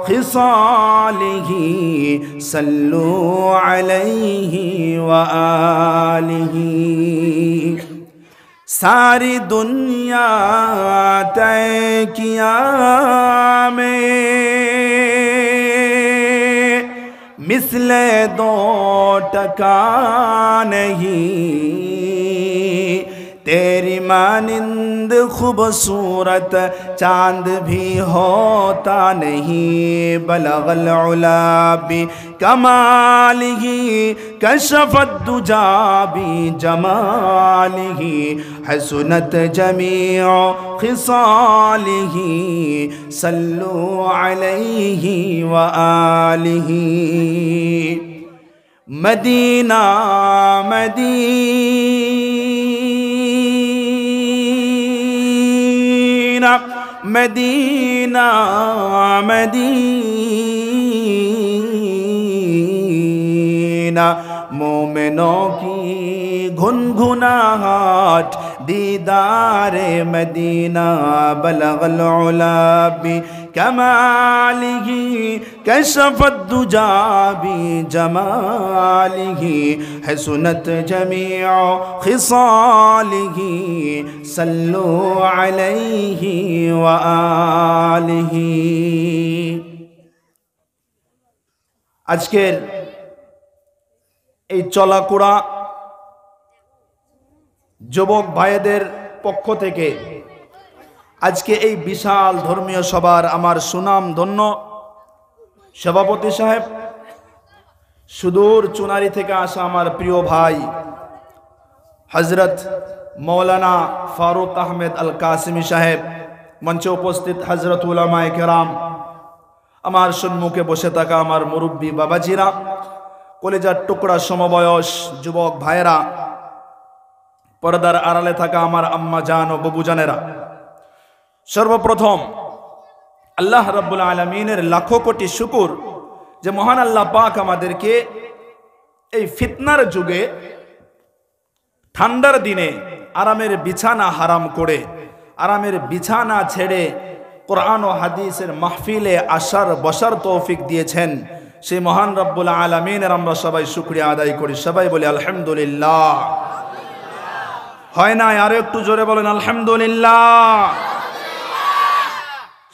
خصاله صلوا عليه وآله सारी दुनिया तय किया में मिसले दो टका नहीं तेरी मानिंद खूबसूरत चांद भी होता नहीं बलगल उला भी कमालिही कशफत दुजा भी जमालिही हसनत जमीअ खिसालिही सल्लु अलैहि व आलिही मदीना मदीना मदीना मोमिनों की गुनगुनाहट दीदारे मदीना बलगल उला भी कमालिही कशफत दुजा भी जमालिही हसनत जमीअ खिसालिही सल्लु अलैहि व आलिही। আজকের এই চলাকুড়া যুবক ভাইদের পক্ষ থেকে আজকে এই বিশাল ধর্মীয় সভার আমার সুনাম ধন্য সভাপতি সাহেব, সুদূর চুনারি থেকে আসা আমার প্রিয় ভাই হযরত মৌলানা ফারুক আহমেদ আল কাসিমি সাহেব, মঞ্চে উপস্থিত হযরত উলামায়ে কেরাম, আমার সম্মুখে বসে থাকা আমার মুরব্বী বাবাজিরা, কলেজার টুকরা সমবয়স যুবক ভাইয়েরা, পর্দার আড়ালে থাকা আমার আম্মা জান ও বাবু জানেরা, সর্বপ্রথম আল্লাহ রাব্বুল আলামিনের লাখো কোটি শুকর যে মহান আল্লাহ পাক আমাদেরকে এই ফিতনার যুগে ঠান্ডার দিনে আরামের বিছানা হারাম করে আরামের বিছানা ছেড়ে কোরআন ও হাদিসের মাহফিলে আসার বসার তৌফিক দিয়েছেন। সেই মহান রব্বুল আলামিনের আমরা সবাই শুকরিয়া আদায় করি। সবাই বলি আলহামদুলিল্লাহ। হয় না? আরো একটু জোরে বলেন আলহামদুলিল্লাহ।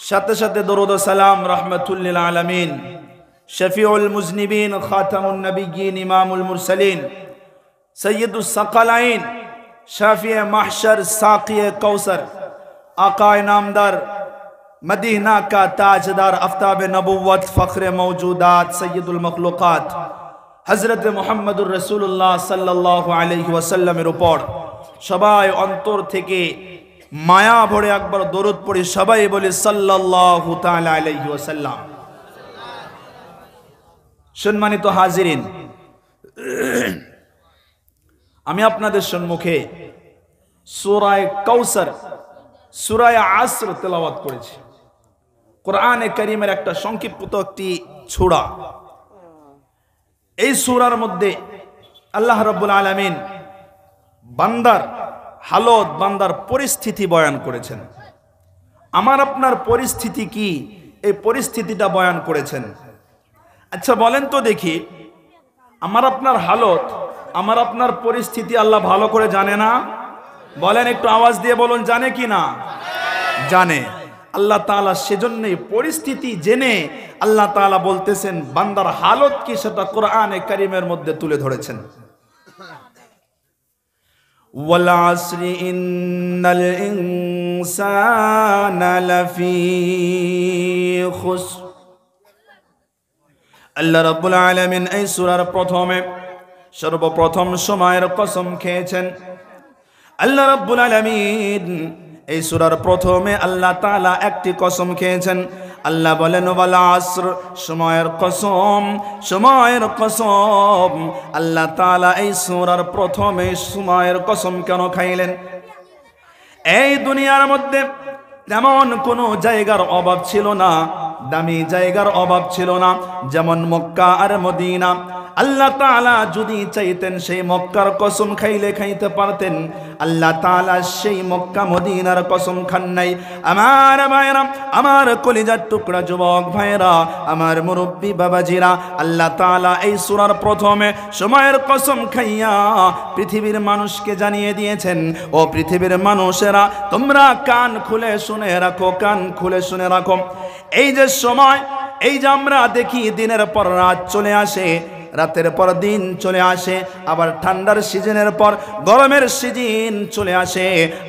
সাথে সাথে দরুদ ও সালাম রাহমাতুল লিল আলামিন, শফিউল মুজনিবিন, খাতামুন নবিয়্যিন, ইমামুল মুরসালিন, সৈয়দুস সাকালাইন, শাফিয়ে মাহশর, সাকিয়ে কৌসর, आकाए नामदार, मदीना का ताजदार, आफ्ताब नबुव्वत, फ़ख्र मौजूदात, सय्यदुल मखलूक़ात हज़रत मुहम्मदुर रसूलुल्लाह सल्लल्लाहु अलैहि वसल्लमेर উপর সবাই অন্তর থেকে মায়া ভরে একবার দরুদ পড়ি। সবাই বলি সাল্লাল্লাহু তাআলা আলাইহি ওয়াসাল্লাম। সম্মানিত হাজিরিন, আমি আপনাদের সম্মুখে সূরা কাউসার, সূরা আসর তেলাওয়াত করেছি। কোরআনে কারীমের একটা সংক্ষিপ্ত একটি সূরা। এই সূরার মধ্যে আল্লাহ রাব্বুল আলামিন বান্দার হালত, বান্দার পরিস্থিতি বয়ান করেছেন। আমার আপনার পরিস্থিতি কি, এই পরিস্থিতিটা বয়ান করেছেন। আচ্ছা বলেন তো দেখি, আমার আপনার হালত, আমার আপনার পরিস্থিতি আল্লাহ ভালো করে জানে না? বলেন, একটু আওয়াজ দিয়ে বলুন, জানে কি না? জানে। আল্লাহ তাআলা সেজন্যই পরিস্থিতি জেনে আল্লাহ তাআলা বলতেছেন বান্দার হালত কি সেটা কোরআনে কারীমের মধ্যে তুলে ধরেছেন। ওয়াল আসরি ইন্নাল ইনসানা লাফি খুসর। আল্লাহ রাব্বুল আলামিন এই সূরার প্রথমে সর্বপ্রথম সময়ের কসম খেয়েছেন। আল্লাহ রাব্বুল আলামিন এই সূরার প্রথমে আল্লাহ তাআলা একটি কসম খেয়েছেন। আল্লাহ বলেন ওয়াল আসর, সময়ের কসম, সময়ের কসম। আল্লাহ তাআলা এই সূরার প্রথমে সময়ের কসম কেন খাইলেন? এই দুনিয়ার মধ্যে তেমন কোনো জায়গার অভাব ছিল না, দামি জায়গার অভাব ছিল না, যেমন মক্কা আর মদিনা। আল্লাহ তাআলা যদি চাইতেন সেই মক্কার কসম খাইলে খাইতে পারতেন। আল্লাহ তাআলা সেই মক্কা মদিনার কসম খান নাই। আমার ভাইরা, আমার কলিজার টুকরা যুবক ভাইরা, আমার মুরব্বী বাবাজিরা, আল্লাহ তাআলা এই সূরার প্রথমে সময়ের কসম খাইয়া পৃথিবীর মানুষকে জানিয়ে দিয়েছেন, ও পৃথিবীর মানুষেরা তোমরা কান খুলে শুনে রাখো, কান খুলে শুনে রাখো। এই যে সময়, এই যে আমরা দেখি দিনের পর রাত চলে আসে, রাতের পর দিন চলে আসে, আবার ঠান্ডার সিজনের পর গরমের সিজন চলে আসে,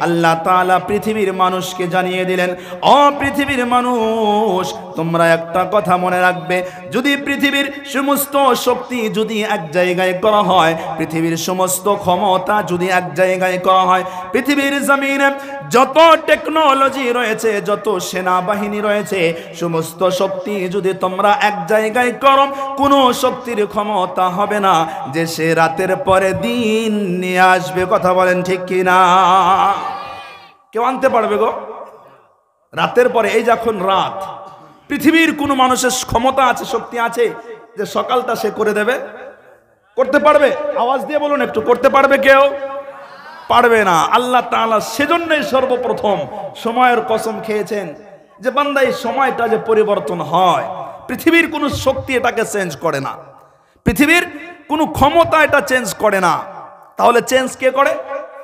আল্লাহ তাআলা পৃথিবীর মানুষকে জানিয়ে দিলেন, ও পৃথিবীর মানুষ তোমরা একটা কথা মনে রাখবে, যদি পৃথিবীর সমস্ত শক্তি যদি এক জায়গায় করা হয়, পৃথিবীর সমস্ত ক্ষমতা যদি এক জায়গায় করা হয়, পৃথিবীর জমিনে যত টেকনোলজি রয়েছে, যত সেনাবাহিনী রয়েছে, সমস্ত শক্তি যদি তোমরা এক জায়গায় করো, কোনো শক্তির ক্ষমতা হবে না যে সে রাতের পরে দিন নিয়ে আসবে। কথা বলেন ঠিক কি না? কেউ আনতে পারবে গো রাতের পরে? এই যখন রাত, পৃথিবীর কোনো মানুষের ক্ষমতা আছে, শক্তি আছে যে সকালটা সে করে দেবে? করতে পারবে? আওয়াজ দিয়ে বলুন একটু, করতে পারবে কেউ? পারবে না। আল্লাহ তাআলা সেজন্যই সর্বপ্রথম সময়ের কসম খেয়েছেন যে বান্দা এই সময়টা যে পরিবর্তন হয়, পৃথিবীর কোনো শক্তি এটাকে চেঞ্জ করে না, পৃথিবীর কোনো ক্ষমতা এটা চেঞ্জ করে না। তাহলে চেঞ্জ কে করে?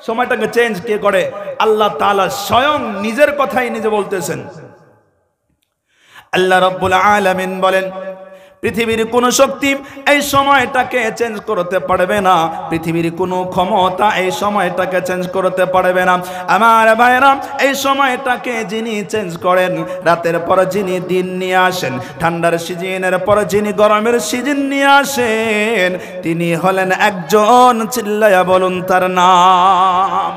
সময়টাকে চেঞ্জ কে করে? আল্লাহ তাআলা স্বয়ং নিজের কথাই নিজে বলতেছেন। আল্লাহ রাব্বুল আলামিন বলেন, পৃথিবীর কোনো শক্তি এই সময়টাকে চেঞ্জ করতে পারবে না, পৃথিবীর কোনো ক্ষমতা এই সময়টাকে চেঞ্জ করতে পারবে না। আমার ভাইরা, এই সময়টাকে যিনি চেঞ্জ করেন, রাতের পর যিনি দিন নিয়ে আসেন, ঠান্ডার সিজনের পর যিনি গরমের সিজন নিয়ে আসেন, তিনি হলেন একজন, চিল্লায়া বলুন তার নাম।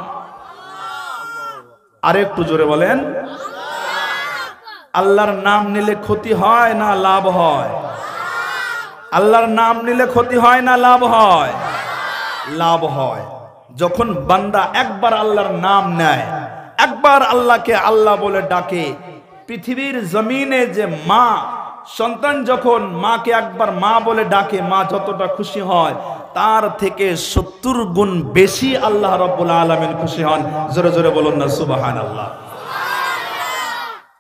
আরেকটু জোরে বলেন। আল্লাহর নাম নিলে ক্ষতি হয় না লাভ হয়? আল্লাহর নাম নিলে ক্ষতি হয় না লাভ হয়? লাভ হয়। যখন বান্দা একবার আল্লাহর নাম নেয়, একবার আল্লাহকে আল্লাহ বলে ডাকে, পৃথিবীর জমিনে যে মা সন্তান যখন মাকে একবার মা বলে ডাকে, মা যতটা খুশি হয়, তার থেকে 70 গুণ বেশি আল্লাহ রাব্বুল আলামিন খুশি হন। জোরে জোরে বলুন না সুবহানাল্লাহ।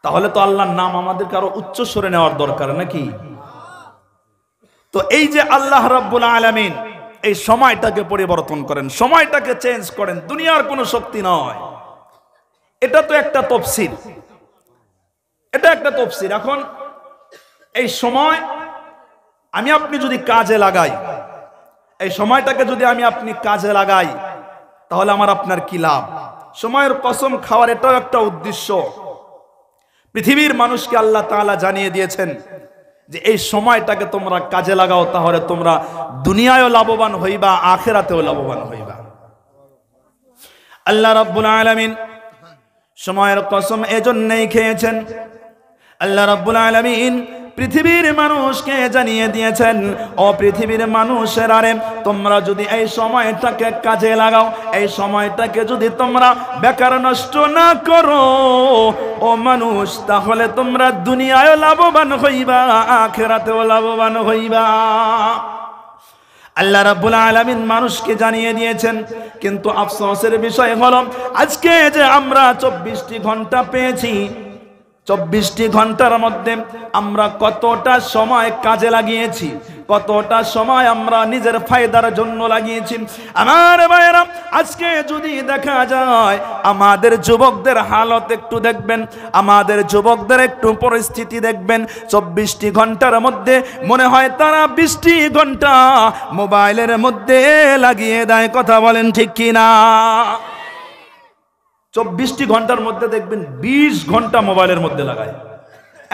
তাহলে তো আল্লাহর নাম আমাদেরকে আরো উচ্চ স্বরে নেওয়ার দরকার নাকি? তো এই যে আল্লাহ রাব্বুল আলামিন এই সময়টাকে পরিবর্তন করেন, সময়টাকে চেঞ্জ করেন, দুনিয়ার কোনো শক্তি নয়। এটা তো একটা তাফসীর, এটা একটা তাফসীর। এখন এই সময় আমি আপনি যদি কাজে লাগাই, এই সময়টাকে যদি আমি আপনি কাজে লাগাই, তাহলে আমার আপনার কি লাভ? সময়ের কসম খাওয়ার এটাও একটা উদ্দেশ্য। পৃথিবীর মানুষকে আল্লাহ তাআলা জানিয়ে দিয়েছেন যে এই সময়টাকে তোমরা কাজে লাগাও, তাহলে তোমরা দুনিয়ায়ও লাভবান হইবা, আখিরাতেও লাভবান হইবা। আল্লাহ রাব্বুল আলামিন সময়ের কসম এজন্যই খেয়েছেন। আল্লাহ রাব্বুল আলামিন পৃথিবীর মানুষকে জানিয়ে দিয়েছেন, ও পৃথিবীর মানুষেরা রে, তোমরা যদি এই সময়টাকে কাজে লাগাও, এই সময়টাকে যদি তোমরা বেকার নষ্ট না করো ও মানুষ, তাহলে তোমরা দুনিয়ায়ও লাভবান হইবা, আখিরাতেও লাভবান হইবা। আল্লাহ রাব্বুল আলামিন মানুষকে জানিয়ে দিয়েছেন, কিন্তু আফসোসের বিষয় হলো আজকে যে আমরা 24টি ঘন্টা পেয়েছি, 24টি ঘন্টার মধ্যে আমরা কতটা সময় কাজে লাগিয়েছি, কতটা সময় আমরা নিজের ফায়দার জন্য লাগিয়েছি। আমার ভাইয়েরা, আজকে যদি দেখা যায় আমাদের যুবকদের হালত একটু দেখবেন, আমাদের যুবকদের একটু পরিস্থিতি দেখবেন, 24টি ঘন্টার মধ্যে মনে হয় তারা 20টি ঘন্টা মোবাইলের মধ্যে লাগিয়ে দেয়। কথা বলেন ঠিক কিনা? 24টি ঘন্টার মধ্যে দেখবেন 20 ঘন্টা মোবাইলের মধ্যে লাগায়।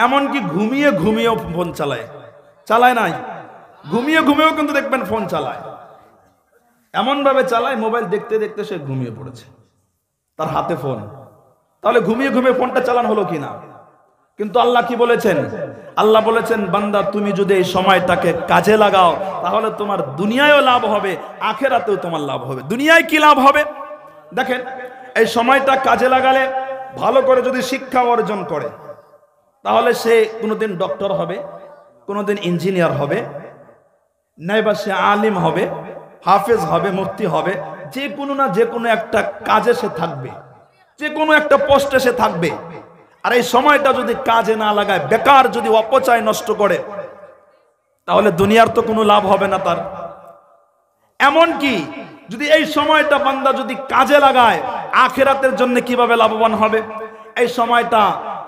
এমনকি ঘুমিয়ে ঘুমিয়েও ফোন চালায়, চালায় নাই, ঘুমিয়ে ঘুমিয়েও কিন্তু দেখবেন ফোন চালায়। এমন ভাবে চালায়, মোবাইল দেখতে দেখতে সে ঘুমিয়ে পড়েছে, তার হাতে ফোন। তাহলে ঘুমিয়ে ঘুমিয়ে ফোনটা চালান হলো কিনা? কিন্তু আল্লাহ কি বলেছেন? আল্লাহ বলেছেন, বান্দা তুমি যদি এই সময়টাকে কাজে লাগাও, তাহলে তোমার দুনিয়ায়ও লাভ হবে, আখিরাতেও তোমার লাভ হবে। দুনিয়ায় কি লাভ হবে? দেখেন, এই সময়টা কাজে লাগালে, ভালো করে যদি শিক্ষা অর্জন করে, তাহলে সে কোনোদিন ডক্টর হবে, কোনোদিন ইঞ্জিনিয়ার হবে, নাইবা সে আলিম হবে, হাফেজ হবে, মুফতি হবে, যে কোনো না যে কোনো একটা কাজে সে থাকবে, যে কোনো একটা পোস্টে সে থাকবে। আর এই সময়টা যদি কাজে না লাগায়, বেকার যদি অপচয় নষ্ট করে, তাহলে দুনিয়ার তো কোনো লাভ হবে না তার। এমন কি যদি এই সময়টা বান্দা যদি কাজে লাগায়, আখিরাতের জন্য কিভাবে লাভবান হবে? এই সময়টা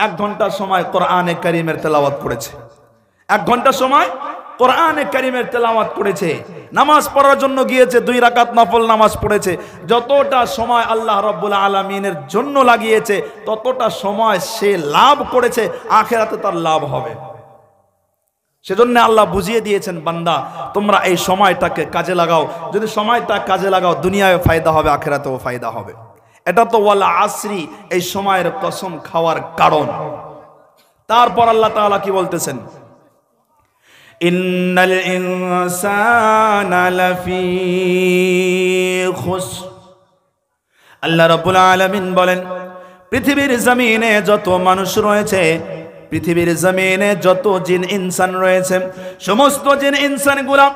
1 ঘন্টা সময় কোরআনে কারীমের তেলাওয়াত করেছে, 1 ঘন্টা সময় কোরআনে কারীমের তেলাওয়াত করেছে, নামাজ পড়ার জন্য গিয়েছে, 2 রাকাত নফল নামাজ পড়েছে। যতটা সময় আল্লাহ রাব্বুল আলামিনের জন্য লাগিয়েছে, ততটা সময় সে লাভ করেছে, আখিরাতে তার লাভ হবে। সেজন্য আল্লাহ বুঝিয়ে দিয়েছেন, বান্দা তোমরা এই সময়টাকে কাজে লাগাও। যদি সময়টা কাজে লাগাও, দুনিয়ায় ফায়দা হবে, আখিরাতেও ফায়দা হবে। এটা তো ওয়াল আসরি, এই সময়ের কসম খাওয়ার কারণ। তারপর আল্লাহ তাআলা কি বলতেছেন? ইন্নাল ইনসানা লাফি খুসর। আল্লাহ রাব্বুল আলামিন বলেন, পৃথিবীর জমিনে যত মানুষ রয়েছে, পৃথিবীর জমিনে যত জিন ইনসান রয়েছে, সমস্ত জিন ইনসানগুলা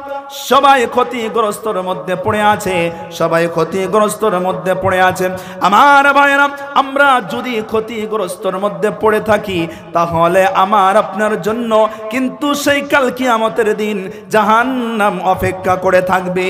সবাই ক্ষতিগ্রস্তর মধ্যে পড়ে আছে, সবাই ক্ষতিগ্রস্তর মধ্যে পড়ে আছে। আমার ভাইরা, আমরা যদি ক্ষতিগ্রস্তর মধ্যে পড়ে থাকি, তাহলে আমার আপনার জন্য কিন্তু সেই কাল কিয়ামতের দিন জাহান্নাম অপেক্ষা করে থাকবে।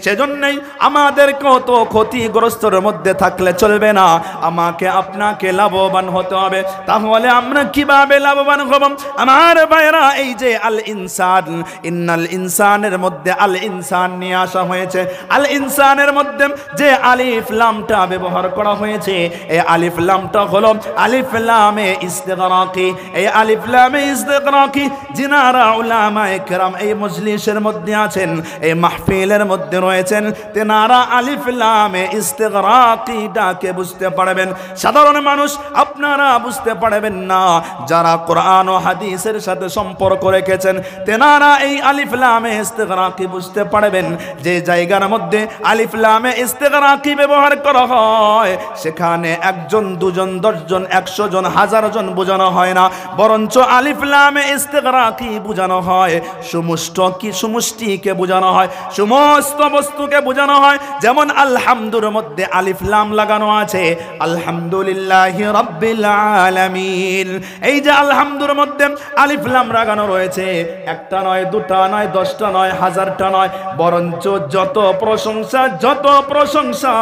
সেজন্যই আমাদেরকেও তো ক্ষতিগ্রস্তর মধ্যে থাকলে চলবে না, আমাকে আপনাকে লাভবান হতে হবে। তাহলে আমরা কিভাবে লাভবান হব? আমার ভাইরা, এই যে আল ইনসান, ইন্নাল ইনসানের মধ্যে আল ইনসান নিয়ে আসা হয়েছে। আল ইনসানের মধ্যে যে আলিফ লামটা ব্যবহার করা হয়েছে, এই আলিফ লামটা হলো আলিফ লামে ইস্তিগরাকি। এই আলিফ লামে ইস্তিগরাকি যিনারা উলামায়ে কেরাম এই মজলিসের মধ্যে আছেন, এই মাহফিলের মধ্যে রয়েছেন, তেনারা আলিফ লামে ইস্তিগরাকি ডাকে বুঝতে পারবেন। সাধারণ মানুষ আপনারা বুঝতে পারবেন না। যারা কোরআন ও হাদিসের সাথে সম্পর্ক রেখেছেন, তেনারা এই আলিফ লামে ইস্তিগরাকি বুঝতে পারবেন। যে জায়গার মধ্যে আলিফ লামে ইস্তিগরাকি ব্যবহার করা হয়, সেখানে 1 জন 2 জন 10 জন 100 জন 1000 জন বোঝানো হয় না, বরঞ্চ আলিফ লামে ইস্তিগরাকি বোঝানো হয় সমষ্টিকে বোঝানো হয়, সমস্ত বস্তুকে বোঝানো হয়। যেমন আলহামদুর মধ্যে আলিফ লাম লাগানো আছে, আলহামদুলিল্লাহি রাব্বিল আলামিন। এই যে আলহামদুর মধ্যে আলিফ লাম লাগানো রয়েছে, 1টা নয়, 2টা নয়, 10টা নয়, 1000টা নয়, বরঞ্চ যত প্রশংসা, যত প্রশংসা,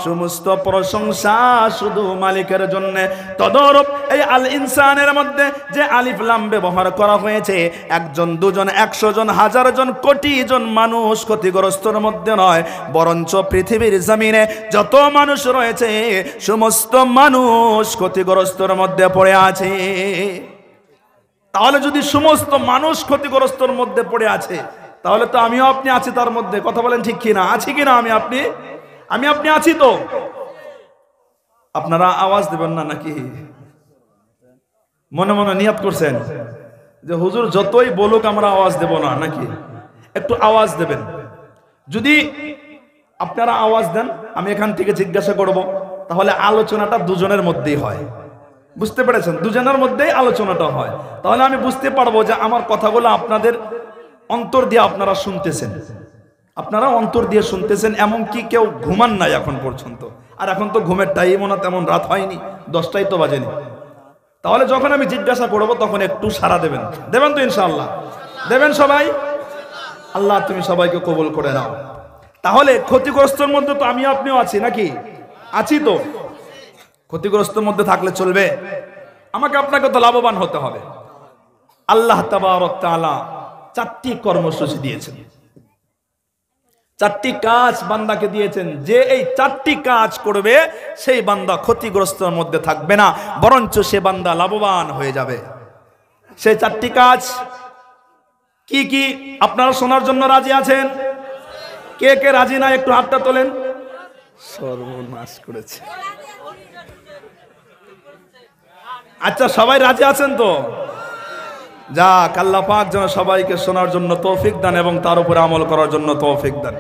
সমস্ত প্রশংসা শুধু মালিকের জন্য। তদরূপ এই আল ইনসানের মধ্যে যে আলিফ লাম ব্যবহার করা হয়েছে, 1 জন 2 জন 100 জন 1000 জন কোটি জন মানুষ ক্ষতিগ্রস্তর মধ্যে নয়, বরঞ্চ পৃথিবীর জমিনে যত মানুষ রয়েছে, সমস্ত মানুষ ক্ষতিগ্রস্তর মধ্যে পড়ে আছে। তাহলে যদি সমস্ত মানুষ ক্ষতিগ্রস্তর মধ্যে পড়ে আছে, তাহলে তো আমিও আপনি আছি তার মধ্যে। কথা বলেন ঠিক কিনা? আছি কিনা? আমি আপনি আছি তো? আপনারা আওয়াজ দেবেন না নাকি? মনে মনে নিয়ত করছেন যে হুজুর যতই বলুক আমরা আওয়াজ দেব না, নাকি? একটু আওয়াজ দেবেন। যদি আপনারা আওয়াজ দেন, আমি এখান থেকে জিজ্ঞাসা করব, তাহলে আলোচনাটা দুজনের মধ্যেই হয়। বুঝতে পেরেছেন? দুজনের মধ্যেই আলোচনাটা হয়। তাহলে আমি বুঝতে পারবো যে আমার কথাগুলো আপনাদের অন্তর দিয়ে আপনারা শুনতেছেন, আপনারা অন্তর দিয়ে শুনতেছেন। এমনকি কেউ ঘুমান নাই এখন পর্যন্ত। আর এখন তো ঘুমের টাইমও না, তেমন রাত হয়নি, 10টাই তো বাজেনি। তাহলে যখন আমি জিজ্ঞাসা করবো তখন একটু সাড়া দেবেন। দেবেন তো ইনশাআল্লাহ? দেবেন সবাই? আল্লাহ তুমি সবাইকে কবুল করে নাও। তাহলে ক্ষতিগ্রস্তের মধ্যে তো আমি আপনিও আছি, নাকি? আছি তো? ক্ষতিগ্রস্তের মধ্যে থাকলে চলবে? আমাকে আপনাকে তো লাভবান হতে হবে। আল্লাহ তাবারক তাআলা 4টি কর্মসূচি দিয়েছেন, 4টি কাজ বান্দাকে দিয়েছেন। যে এই 4টি কাজ করবে, সেই বান্দা ক্ষতিগ্রস্তের মধ্যে থাকবে না, বরঞ্চ সে বান্দা লাভবান হয়ে যাবে। সেই 4টি কাজ কি কি আপনারা শোনার জন্য রাজি আছেন? কে কে রাজি না একটু হাতটা তোলেন। সর্বনাশ করেছে। আচ্ছা, সবাই রাজি আছেন তো? যাক, আল্লাহ পাক যেন সবাইকে শোনার জন্য তৌফিক দান এবং তার উপরে আমল করার জন্য তৌফিক দান।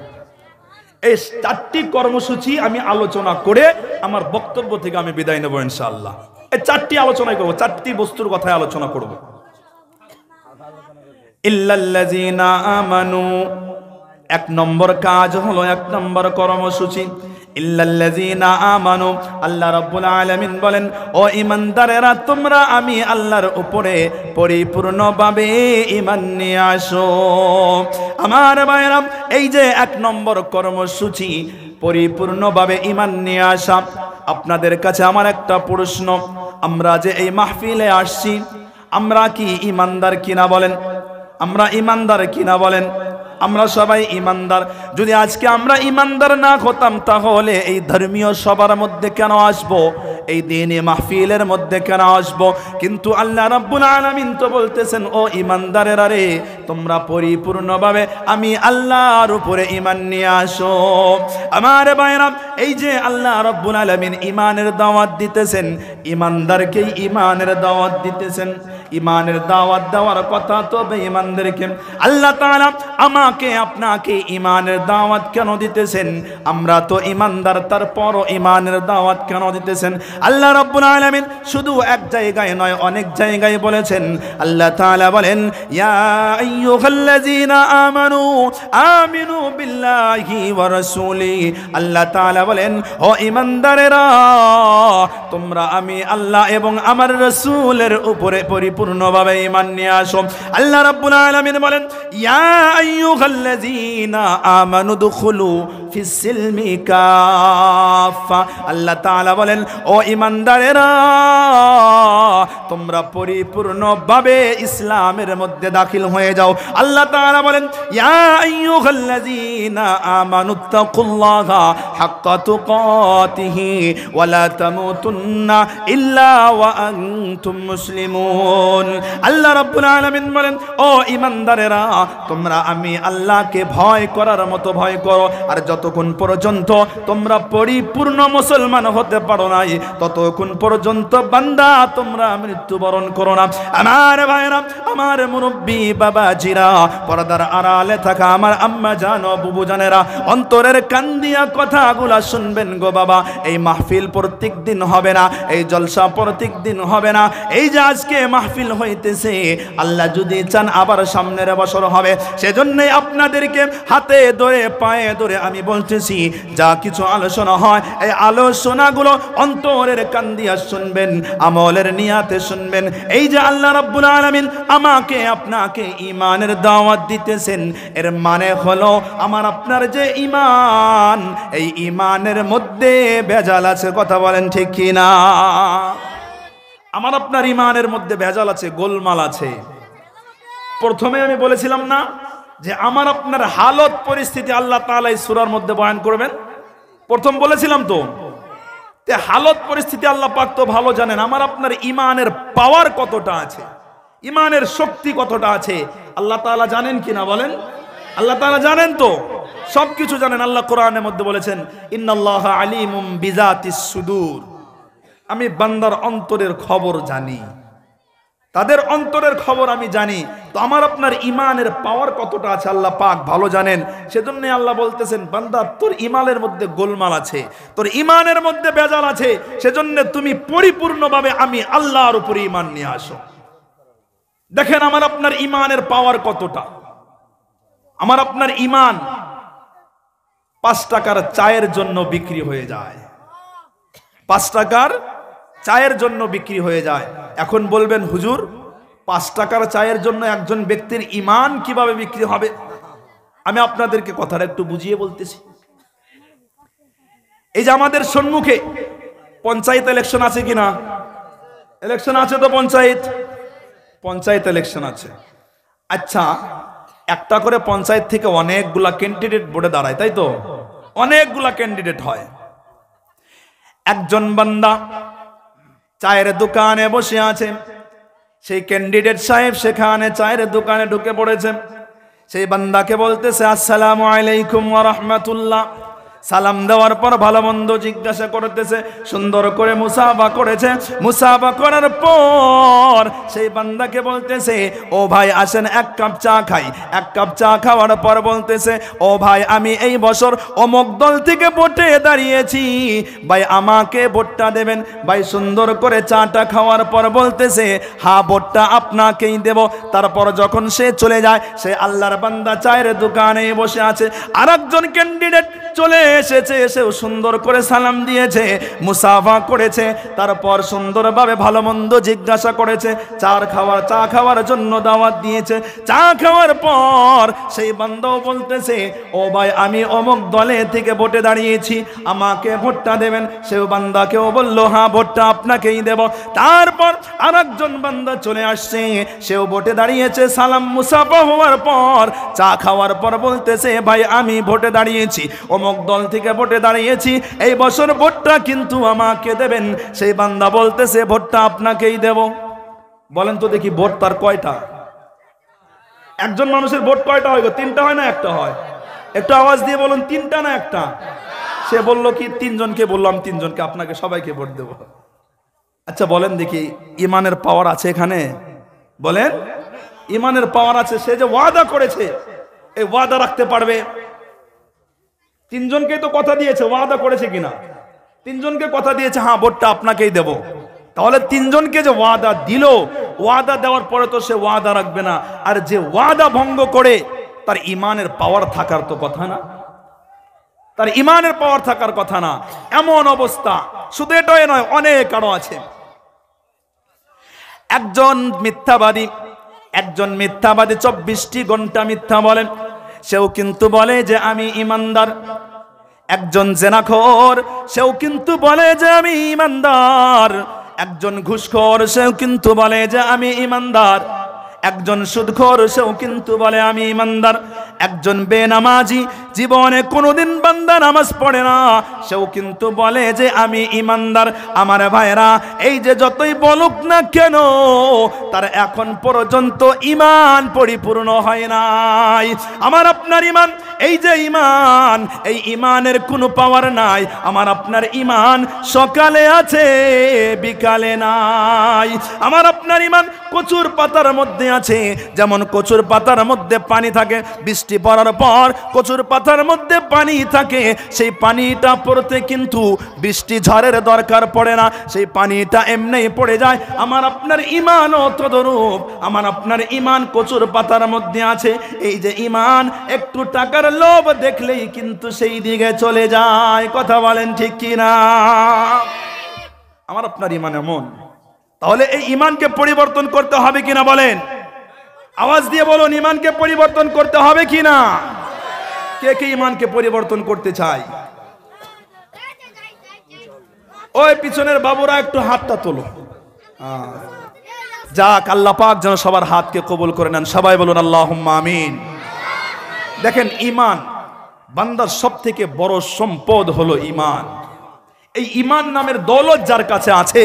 এই 4টি কর্মসূচি আমি আলোচনা করে আমার বক্তব্য থেকে আমি বিদায় নেব ইনশাআল্লাহ। এই 4টি আলোচনা করব, 4টি বস্তুর কথায় আলোচনা করব। ইল্লাল্লাযীনা আমানু, এক নম্বর কাজ হলো, এক নম্বর কর্মসূচি ইল্লাল্লাযীনা আমানু। আল্লাহ রাব্বুল আলামিন বলেন, ও ঈমানদারেরা, তোমরা আমি আল্লাহর উপরে পরিপূর্ণভাবে ঈমান নিয়ে আসো। আমার ভাইরা, এই যে এক নম্বর কর্মসূচি পরিপূর্ণভাবে ঈমান নিয়ে আসা। আপনাদের কাছে আমার একটা প্রশ্ন, আমরা যে এই মাহফিলে আসছি, আমরা কি ঈমানদার কিনা বলেন? আমরা ঈমানদার কিনা বলেন? আমরা সবাই ঈমানদার। যদি আজকে আমরা ঈমানদার না হতাম, তাহলে এই ধর্মীয় সবার মধ্যে কেন আসবো? এই দিনে মাহফিলের মধ্যে কেন আসবো? কিন্তু আল্লাহ রাব্বুল আলামিন তো বলতেছেন, ও ঈমানদারেরা রে, তোমরা পরিপূর্ণভাবে আমি আল্লাহর উপরে ঈমান নিয়ে আসো। আমার ভাইরা, এই যে আল্লাহ রাব্বুল আলামিন ঈমানের দাওয়াত দিতেছেন, ঈমানদারকেই ঈমানের দাওয়াত দিতেছেন। ঈমানের দাওয়াত দেওয়ার কথা তো বেঈমানদেরকে। আল্লাহ তাআলা আমাকে আপনাকে ঈমানের দাওয়াত কেন দিতেছেন? আমরা তো ঈমানদার, তারপরও ঈমানের দাওয়াত কেন দিতেছেন? আল্লাহ রাব্বুল আলামিন শুধু এক জায়গায় নয়, অনেক জায়গায় বলেছেন। আল্লাহ তাআলা বলেন, ইয়া আইয়ুহাল্লাযীনা আমানু আমিনু বিল্লাহি ওয়া রাসূলি। আল্লাহ তাআলা বলেন, ও ঈমানদারেরা, তোমরা আমি আল্লাহ এবং আমার রাসূলের উপরে পরিপূর্ণভাবে ঈমান নিয়ে আসো। আল্লাহ রাব্বুল আলামিন বলেন, ইয়া আইয়ুহাল্লাযীনা আমানু দুখুলু ফিস সিলমি কাফা। আল্লাহ তাআলা বলেন, ও ঈমানদারেরা, তোমরা পরিপূর্ণভাবে ইসলামের মধ্যে দাখিল হয়ে যাও। আল্লাহ তাআলা বলেন, ইয়া আইয়ুহাল্লাযীনা আমানুত্তাকুল্লাহা হাক্কা তুকাতিহি ওয়া লা তামুতুন্না ইল্লা ওয়া আনতুম মুসলিমুন। আল্লাহ রাব্বুল আলামিন বলেন, ও ঈমানদারেরা, তোমরা আমি আল্লাহকে ভয় করার মতো ভয় করো। আর যতক্ষণ পর্যন্ত তোমরা পরিপূর্ণ মুসলমান হতে পারো নাই, ততক্ষণ পর্যন্ত বান্দা তোমরা মৃত্যুবরণ করো না। আমার ভাইরা, আমার মুরব্বী বাবাজিরা, পর্দার আড়ালে থাকা আমার আম্মা জান ও বুবু জানেরা, অন্তরের কান দিয়া কথাগুলা শুনবেন গো বাবা। এই মাহফিল প্রত্যেক দিন হবে না, এই জলসা প্রত্যেক দিন হবে না। এই যে আজকে মাহফিল হইতেছে, আল্লাহ যদি চান আবার সামনের বছর হবে। সেজন্যই আপনাদেরকে হাতে ধরে পায়ে ধরে আমি বলতেছি, যা কিছু আলোচনা হয়, এই আলোচনাগুলো অন্তরের কান দিয়া শুনবেন, আমলের নিয়াতে শুনবেন। এই যে আল্লাহ রাব্বুল আলামিন আমাকে আপনাকে ঈমানের দাওয়াত দিতেছেন, এর মানে হলো আমার আপনার যে ঈমান, এই ঈমানের মধ্যে ভেজাল আছে। কথা বলেন ঠিক কি না? আমার আপনার ঈমানের মধ্যে ভেজাল আছে, গোলমাল আছে। প্রথমে আমি বলেছিলাম না যে আমার আপনার হালত পরিস্থিতি আল্লাহ তাআলা এই সূরার মধ্যে বয়ান করবেন? প্রথম বলেছিলাম তো, তে হালত পরিস্থিতি আল্লাহ পাক তো ভালো জানেন আমার আপনার ঈমানের পাওয়ার কতটা আছে, ঈমানের শক্তি কতটা আছে আল্লাহ তাআলা জানেন কিনা বলেন? আল্লাহ তাআলা জানেন তো, সবকিছু জানেন। আল্লাহ কোরআনের মধ্যে বলেছেন, ইন্নাল্লাহা আলিমুম বিযাতিস সুদূর। আমি বান্দার অন্তরের খবর জানি, তাদের অন্তরের খবর আমি জানি। তো আমার আপনার ঈমানের পাওয়ার কতটা আছে আল্লাহ পাক ভালো জানেন। সেজন্য আল্লাহ বলতেছেন, বান্দা তোর ঈমানের মধ্যে গোলমাল আছে, তোর ঈমানের মধ্যে ভেজাল আছে, সেজন্য তুমি পরিপূর্ণভাবে আমি আল্লাহর উপরে ঈমান নিয়ে আসো। দেখেন আমার আপনার ঈমানের পাওয়ার কতটা। আমার আপনার ঈমান 5 টাকার চায়ের জন্য বিক্রি হয়ে যায়, 5 টাকার চায়ের জন্য বিক্রি হয়ে যায়। এখন বলবেন, হুজুর 5 টাকার চায়ের জন্য একজন ব্যক্তির ঈমান কিভাবে বিক্রি হবে? আমি আপনাদেরকে কথাটা একটু বুঝিয়ে বলতেছি। এই যে আমাদের সম্মুখে পঞ্চায়েত ইলেকশন আছে কিনা? ইলেকশন আছে তো, পঞ্চায়েত ইলেকশন আছে। আচ্ছা, একটা করে পঞ্চায়েত থেকে অনেকগুলা ক্যান্ডিডেট বোর্ডে দাঁড়ায়, তাই তো? অনেকগুলা ক্যান্ডিডেট হয়। একজন বান্দা চায়ের দোকানে বসে আছে, সেই ক্যান্ডিডেট সাহেব সেখানে চায়ের দোকানে ঢুকে পড়েছে। সেই বান্দাকে বলতেছে, আসসালামু আলাইকুম ওয়া রাহমাতুল্লাহ। সালাম দেওয়ার পর ভালো মন্দ জিজ্ঞাসা করতেছে, সুন্দর করে মুসাফা করেছে। মুসাফা করার পর সেই বান্দাকে বলতেছে, ও ভাই আসেন এক কাপ চা খাই। এক কাপ চা খাওয়ার পর বলতেছে, ও ভাই আমি এই বছর অমুক দল থেকে ভোটে দাঁড়িয়েছি, ভাই আমাকে ভোটটা দেবেন। ভাই সুন্দর করে চাটা খাওয়ার পর বলতেছে, হ্যাঁ ভোটটা আপনাকেই দেব। তারপর যখন সে চলে যায়, সে আল্লাহর বান্দা চায়ের দোকানে বসে আছে, আর একজন ক্যান্ডিডেট চলে এসেছে, এসেও সুন্দর করে সালাম দিয়েছে, মুসাফা করেছে, তারপর সুন্দরভাবে ভালো মন্দ জিজ্ঞাসা করেছে, চা খাওয়ার জন্য দাওয়াত দিয়েছে। চা খাওয়ার পর সেই বান্দাও বলতেছে, ও ভাই আমি অমুক দলে থেকে ভোটে দাঁড়িয়েছি, আমাকে ভোটটা দেবেন। সেও বান্দাকেও বলল, হ্যাঁ ভোটটা আপনাকেই দেব। তারপর আর একজন বান্দা চলে আসছে, সেও ভোটে দাঁড়িয়েছে। সালাম মুসাফা হওয়ার পর চা খাওয়ার পর বলতেছে, ভাই আমি ভোটে দাঁড়িয়েছি, অমুক দল থেকে ভোটে দাঁড়িয়েছি, এই বছর ভোটটা কিন্তু আমাকে দেবেন। সেই বান্দা বলতেছে, ভোটটা আপনাকেই দেব। বলেন তো দেখি ভোট তার কয়টা? একজন মানুষের ভোট কয়টা হয়? তিনটা হয় না একটা হয়? একটু আওয়াজ দিয়ে বলুন, তিনটা না একটা? সে বলল কি, তিনজনকে বললাম, তিনজনকে, আপনাকে সবাইকে ভোট দেব। আচ্ছা বলেন দেখি, ইমানের পাওয়ার আছে এখানে? বলেন, ইমানের পাওয়ার আছে? সে যে ওয়াদা করেছে, এই ওয়াদা রাখতে পারবে? তিনজনকে তো কথা দিয়েছে, ওয়াদা করেছে কিনা? তিনজনকে কথা দিয়েছে, হ্যাঁ ভোটটা আপনাকেই দেব। তাহলে তিনজনকে যে ওয়াদা দিল, ওয়াদা দেওয়ার পরে তো সে ওয়াদা রাখবে না। আর যে ওয়াদা ভঙ্গ করে, তার ইমানের পাওয়ার থাকার তো কথা না, তার ইমানের পাওয়ার থাকার কথা না। এমন অবস্থা, শুধু এটাই নয়, অনেক আরো আছে। একজন মিথ্যাবাদী 24টি ঘন্টা মিথ্যা বলেন, সেও কিন্তু বলে যে আমি ইমানদার। একজন জেনাখোর, সেও কিন্তু বলে যে আমি ইমানদার। একজন ঘুষখোর, সেও কিন্তু বলে যে আমি ইমানদার। একজন সুদখোর, সেও কিন্তু বলে আমি ইমানদার। একজন বেনামাজি, জীবনে কোনোদিন বান্দা নামাজ পড়ে না, সেও কিন্তু বলে যে আমি ইমানদার। আমার ভাইরা, এই যে যতই বলুক না কেন, তার এখন পর্যন্ত ইমান পরিপূর্ণ হয় নাই। আমার আপনার ইমান, এই যে ইমান, এই ইমানের কোনো পাওয়ার নাই। আমার আপনার ইমান সকালে আছে, বিকালে নাই। আমার আপনার ইমান কচুর পাতার মধ্যে আছে। যেমন কচুর পাতার মধ্যে পানি থাকে, বৃষ্টি পড়ার পর কচুর পাতার মধ্যে পানি থাকে, সেই পানিটা পড়তে কিন্তু বৃষ্টি ঝড়ের দরকার পড়ে না, সেই পানিটা এমনিই পড়ে যায়। আমার আপনার ইমানও তদরূপ। আমার আপনার ইমান কচুর পাতার মধ্যে আছে। এই যে ইমান, একটু টাকার লোভ দেখলেই কিন্তু সেই দিকে চলে যায়। কথা বলেন ঠিক কিনা? আমার আপনার ইমান এমন। তাহলে এই ইমানকে পরিবর্তন করতে হবে কিনা বলেন? আওয়াজ দিয়ে বলুন, ইমানকে পরিবর্তন করতে হবে কিনা? কে কে ইমানকে পরিবর্তন করতে চায়? ওই পিছনের বাবুরা একটু হাতটা তোলো। যাক, আল্লাহ পাক যেন সবার হাতকে কবুল করে নেন। সবাই বলুন আল্লাহুম্মা আমিন। দেখেন, ইমান বান্দার সব থেকে বড় সম্পদ হলো ইমান। এই ইমান নামের দৌলত যার কাছে আছে,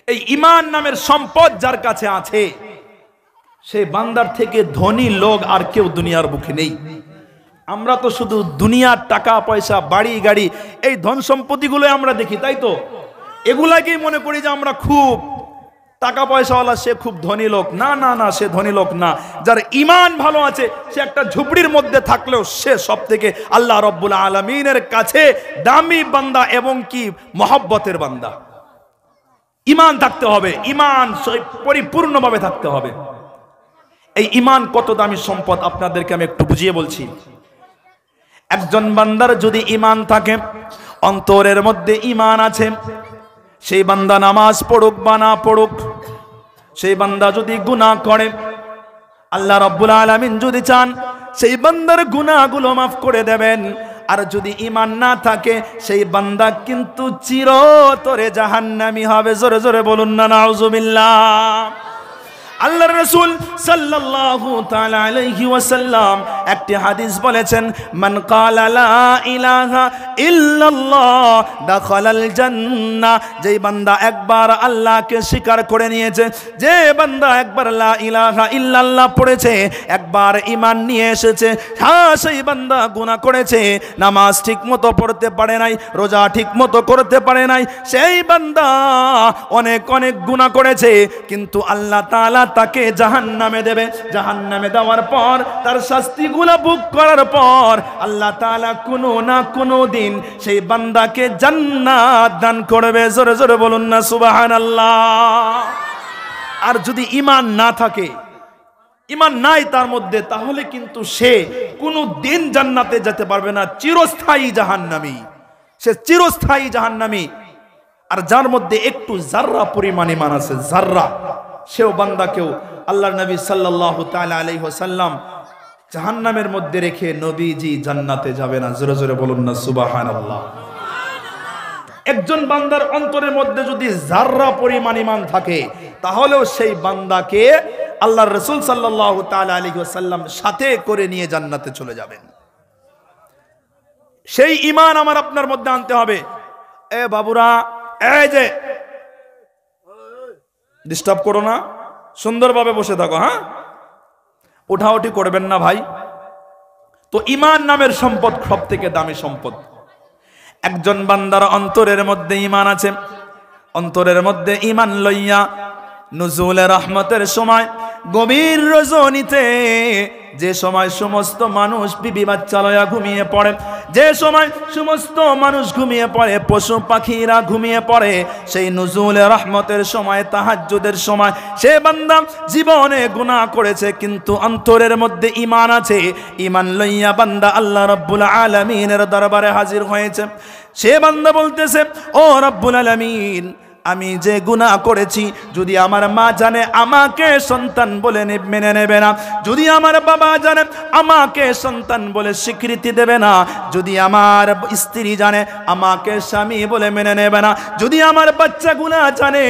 এই ইমান নামের সম্পদ যার কাছে আছে, সেই বান্দার থেকে ধনী লোক আর কেউ দুনিয়ার বুকে নেই। আমরা তো শুধু দুনিয়ার টাকা পয়সা, বাড়ি গাড়ি, এই ধন সম্পত্তিগুলো আমরা দেখি, তাই তো? এগুলাকেই মনে করি যে আমরা খুব টাকা পয়সাওয়ালা, সে খুব ধনী লোক। না না না, সে ধনী লোক না। যার ইমান ভালো আছে, সে একটা ঝুপড়ির মধ্যে থাকলেও সে সব থেকে আল্লাহ রব্বুল আলামিনের কাছে দামি বান্দা এবং কি মহব্বতের বান্দা। ইমান থাকতে হবে, ইমান পরিপূর্ণভাবে থাকতে হবে। এই ইমান কত দামি সম্পদ আপনাদেরকে আমি একটু বুঝিয়ে বলছি। একজন বান্দার যদি ইমান থাকে, অন্তরের মধ্যে ইমান আছে, সেই বান্দা নামাজ পড়ুক বা না পড়ুক, সেই বান্দা যদি গুনাহ করে, আল্লাহ রাব্বুল আলামিন যদি চান, সেই বান্দার গুনাহগুলো মাফ করে দেবেন। আর যদি ইমান না থাকে, সেই বান্দা কিন্তু চিরতরে জাহান্নামী হবে। জোরে জোরে বলুন না নাউজুবিল্লাহ। আল্লাহর রাসূল সাল্লাল্লাহু তাআলা আলাইহি ওয়াসাল্লাম একটি হাদিস বলেছেন, মান ক্বালা লা ইলাহা ইল্লাল্লাহ দাখালাল জান্নাহ। যেই বান্দা একবার আল্লাহকে স্বীকার করে নিয়েছে, যে বান্দা একবার লা ইলাহা ইল্লাল্লাহ পড়েছে, একবার ঈমান নিয়ে এসেছে, হ্যাঁ সেই বান্দা গুনাহ করেছে, নামাজ ঠিক মতো পড়তে পারে নাই, রোজা ঠিক মতো করতে পারে নাই, সেই বান্দা অনেক অনেক গুনাহ করেছে, কিন্তু আল্লাহ তাআলা তাকে জাহান্নামে দেবে। জাহান্নামে দেওয়ার পর তার শাস্তিগুলো ভোগ করার পর আল্লাহ তাআলা কোনো না কোনো দিন সেই বান্দাকে জান্নাত দান করবে। জোরে জোরে বলুন না সুবহানাল্লাহ। আর যদি ঈমান না থাকে, ঈমান নাই তার মধ্যে, তাহলে কিন্তু সে কোনো দিন জান্নাতে যেতে পারবে না, চিরস্থায়ী জাহান্নামী। সে চিরস্থায়ী জাহান্নামী। আর যার মধ্যে একটু জাররা পরিমাণ ঈমান আছে, জাররা, সেও বান্দাকেও আল্লাহর নবী সাল্লাল্লাহু তাআলা আলাইহি ওয়াসাল্লাম জাহান্নামের মধ্যে রেখে নবীজি জান্নাতে যাবে না। জোরে জোরে বলুন না সুবহানাল্লাহ। একজন বান্দার অন্তরের মধ্যে যদি জাররা পরিমাণ ঈমান থাকে, তাহলেও সেই বান্দাকে আল্লাহর রাসূল সাল্লাল্লাহু তাআলা আলাইহি ওয়াসাল্লাম সাথে করে নিয়ে জান্নাতে চলে যাবেন। সেই ঈমান আমার আপনার মধ্যে আনতে হবে। এ বাবুরা, এই যে ডিস্টার্ব করো না, সুন্দরভাবে বসে থাকো, হ্যাঁ, ওঠাওঠি করবেন না ভাই। তো ঈমান নামের সম্পদ সব থেকে দামি সম্পদ। একজন বান্দার অন্তরের মধ্যে ঈমান আছে, অন্তরের মধ্যে ঈমান লইয়া নুজুলে রহমতের সময় গভীর রজনীতে, যে সময় সমস্ত মানুষ বিবি বাচ্চা লয়া ঘুমিয়ে পড়ে, যে সময় সমস্ত মানুষ ঘুমিয়ে পড়ে, পশু পাখিরা ঘুমিয়ে পড়ে, সেই নুজুলে রহমতের সময়, তাহাজ্জুদের সময়, সে বান্দা জীবনে গুনাহ করেছে কিন্তু অন্তরের মধ্যে ঈমান আছে। ঈমান লইয়া বান্দা আল্লাহ রাব্বুল আলামিনের দরবারে হাজির হয়েছে। সে বান্দা বলতেছে, ও রাব্বুল আলামিন, আমি যে গুনাহ করেছি, যদি আমার মা জানে আমাকে সন্তান বলে মেনে নেবে না, যদি আমার বাবা জানে আমাকে সন্তান বলে স্বীকৃতি দেবে না, যদি আমার স্ত্রী জানে আমাকে স্বামী বলে মেনে নেবে না, যদি আমার বাচ্চাগুলা জানে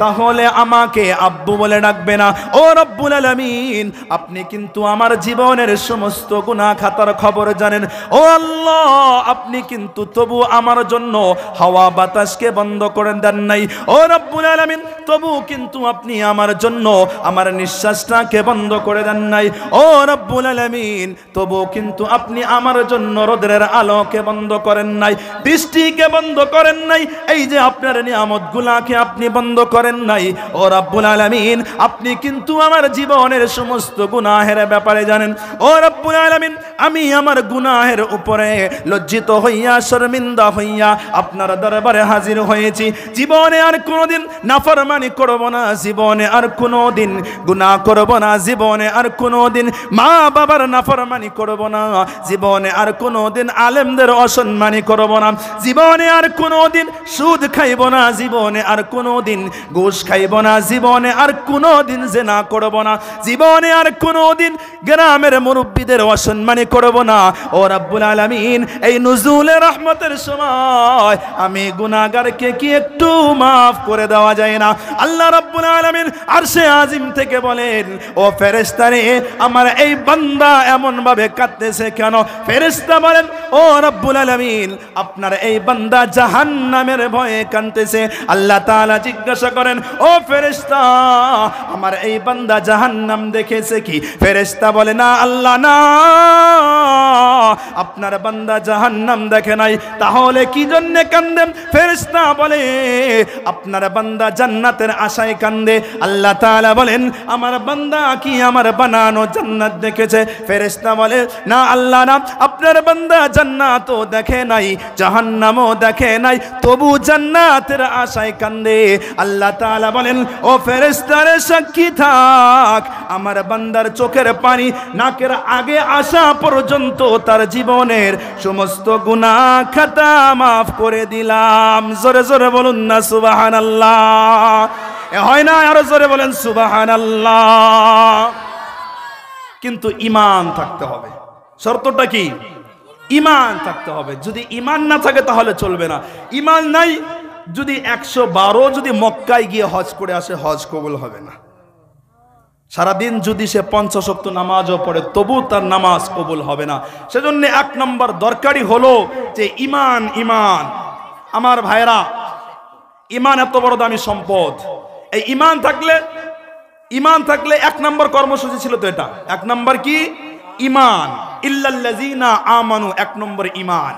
তাহলে আমাকে আব্বু বলে ডাকবে না। ও রব্বুল আলামিন, আপনি কিন্তু আমার জীবনের সমস্ত গুনাহ খাতার খবর জানেন। ও আল্লাহ, আপনি কিন্তু তবু আমার জন্য হাওয়া বাতাসকে বন্ধ করে দেন নাই। ও রব্বুল আলামিন, তবু কিন্তু আপনি আমার জন্য আমার নিঃশ্বাসটাকে বন্ধ করে দেন নাই। ও রব্বুল আলামিন, তবু কিন্তু আপনি আমার জন্য রোদের আলোকে বন্ধ করেন নাই, বৃষ্টিকে বন্ধ করেন নাই, এই যে আপনার নিয়ামতগুলাকে আপনি বন্ধ করেন নাই। ও রব্বুল আলামিন, আপনি কিন্তু আমার জীবনের সমস্ত গুনাহের ব্যাপারে জানেন। ও রব্বুল আলামিন, আমি আমার গুনাহের উপরে লজ্জিত হইয়া, শর্মিন্দা হইয়া আপনার দরবারে হাজির হয়েছি। জীবনে আর কোনোদিন নাফরমানি করব না, জীবনে আর কোনোদিন গুনাহ করব না, জীবনে আর কোনোদিন মা বাবার নাফরমানি করব না, জীবনে আর কোনোদিন আলেমদের অসম্মানি করব না, জীবনে আর কোনোদিন সুদ খাইব না, জীবনে আর কোনোদিন ঘুষ খাইব না, জীবনে আর কোনোদিন জিনা করব না, জীবনে আর কোনোদিন গ্রামের মুরব্বীদের অসম্মানি করব না। ও রাব্বুল আলামিন, এই নুজুলে রহমতের সময় আমি গুনাহগারকে কি একটু মাফ করে দেওয়া যায় না? আল্লাহ রাব্বুল আলামিন আরশে আজিম থেকে বলেন, ও ফেরেশতারে, আমার এই বান্দা এমন ভাবে কাঁদতেছে কেন? ফেরেশতা বলেন, ও রাব্বুল আলামিন, আপনার এই বান্দা জাহান্নামের ভয়ে কাঁদতেছে। আল্লাহ তাআলা জিজ্ঞাসা করেন, ও ফেরেশতা, আমার এই বান্দা জাহান্নাম দেখেছে কি? ফেরেশতা বলে, না আল্লাহ, না, আপনার বান্দা জাহান্নাম দেখে নাই। তাহলে কি জন্য কাঁদেন? ফেরেশতা বলে, আপনার বান্দা জান্নাতের আশায় কান্দে। আল্লাহ তাআলা বলেন, আমার বান্দা কি আমার বানানো জান্নাত দেখেছে? ফেরেশতা বলে, না আল্লাহ, না, আপনার বান্দা জান্নাতও দেখে নাই, জাহান্নামও দেখে নাই, তবু জান্নাতের আশায় কান্দে। আল্লাহ তাআলা বলেন, ও ফেরেশতারে সাক্ষী থাক, আমার বান্দার চোখের পানি নাকের আগে আসা পর্যন্ত তার জীবনের সমস্ত গুনাহ খাতা মাফ করে দিলাম। জোরে জোরে বলুন না সুবহানাল্লাহ। হয় না? আরো জোরে বলেন সুবহানাল্লাহ। কিন্তু ঈমান থাকতে হবে। শর্তটা কি? ঈমান থাকতে হবে। যদি ঈমান না থাকে তাহলে চলবে না। ঈমান নাই, যদি 112 যদি মক্কায় গিয়ে হজ করে আসে, হজ কবুল হবে না। সারাদিন যদি সে ৫ ওয়াক্ত নামাজও পড়ে তবু তার নামাজ কবুল হবে না। সেজন্য ১ নম্বর দরকারি হলো যে ঈমান। ঈমান আমার ভাইরা, ঈমান এত বড় দামি সম্পদ। এই ঈমান থাকলে ১ নম্বর কর্মসূচি ছিল তো এটা। ১ নম্বর কি? ঈমান। ইল্লাল্লাযীনা আমানু, ১ নম্বর ঈমান।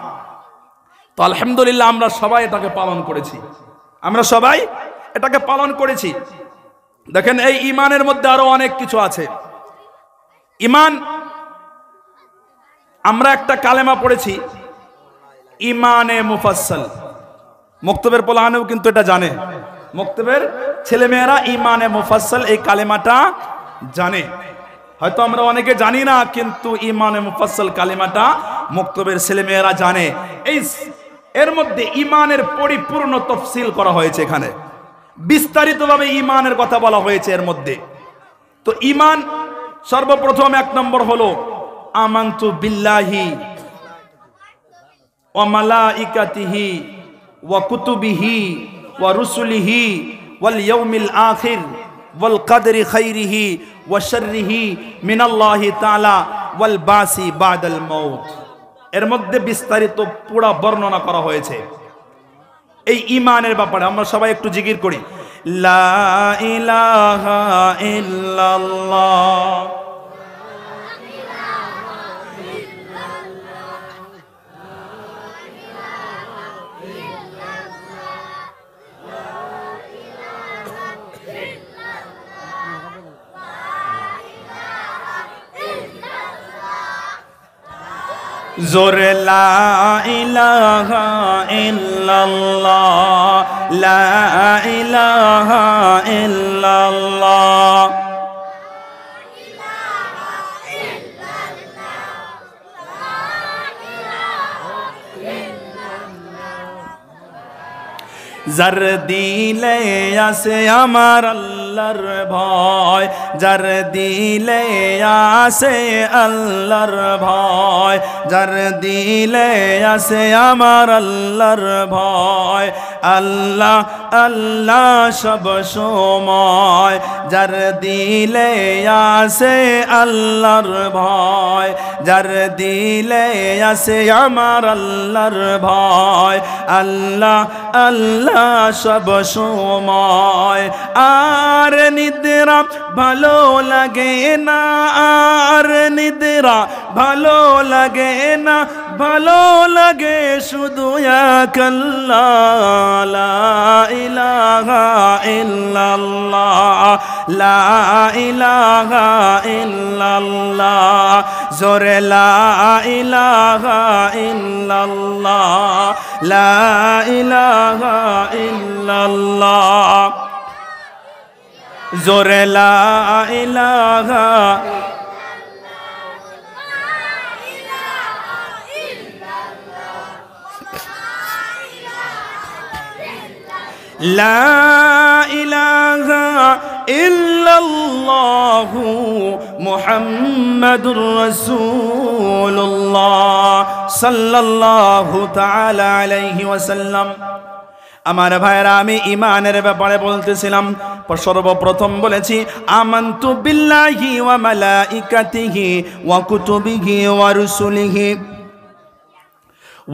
তো আলহামদুলিল্লাহ আমরা সবাই এটাকে পালন করেছি। দেখেন এই ঈমানের মধ্যে আরো অনেক কিছু আছে। ঈমান, আমরা একটা কালেমা পড়েছি ঈমানে মুফাসসাল। মক্তবের পোলাহানেও কিন্তু এটা জানে, মক্তবের ছেলেমেয়েরা ঈমানে মুফাসসাল এই কালেমাটা জানে। হয়তো আমরা অনেকে জানি না, কিন্তু ঈমানে মুফাসসাল কালেমাটা মক্তবের ছেলেমেয়েরা জানে। এর মধ্যে ঈমানের পরিপূর্ণ তাফসীল করা হয়েছে, এখানে বিস্তারিতভাবে ঈমানের কথা বলা হয়েছে এর মধ্যে। তো ঈমান সর্বপ্রথম ১ নম্বর হলো আমানতু বিল্লাহি ওয়া মালাইকাতিহি ওয়া কুতুবিহি ওয়া রুসুলিহি ওয়াল ইয়াউমিল আখির ওয়াল কদরি খাইরিহি ওয়া শাররিহি মিনাল্লাহি তাআলা ওয়াল বাসি বাদাল মাউত। এর মধ্যে বিস্তারিত পুরো বর্ণনা করা হয়েছে এই ঈমানের ব্যাপারে। আমরা সবাই একটু জিকির করি, লা ইলাহা ইল্লাল্লাহ। জোরে লা ইলাহা ইল্লাল্লাহ, লা ইলাহা ইল্লাল্লাহ। যার দিলে আসে আমার আল্লাহর ভয়, যার দিলে আসে আল্লাহর ভয়, যার দিলে আসে আমার আল্লাহর ভয়, আল্লাহ আল্লাহ সব সময়। যার দিলে আসে আল্লাহর ভয়, যার দিলে আসে আমার আল্লাহর ভয়, আল্লাহ আল্লাহ সব সময়। আর নিদ্রা ভালো লাগে না, আর নিদ্রা ভালো লাগে না, ভালো লাগে শুধু এক আল্লাহ। লা ইলাহা ইল্লাল্লাহ, লা ইলাহা ইল্লাল্লাহ। জোরে লা ইলাহা ইল্লাল্লাহ, লা ইলাহা ইল্লাল্লাহ। জোরে লা ইলাহা লা ইলাহা ইল্লাল্লাহু মুহাম্মাদুর রাসূলুল্লাহ সাল্লাল্লাহু তাআলা আলাইহি ওয়াসাল্লাম। আমার ভাইরা, আমি ঈমানের ব্যাপারে বলতেছিলাম। সর্বপ্রথম বলেছি আমানতু বিল্লাহি ওয়া মালাইকাতিহি ওয়া কুতুবিহি ওয়া রুসুলিহি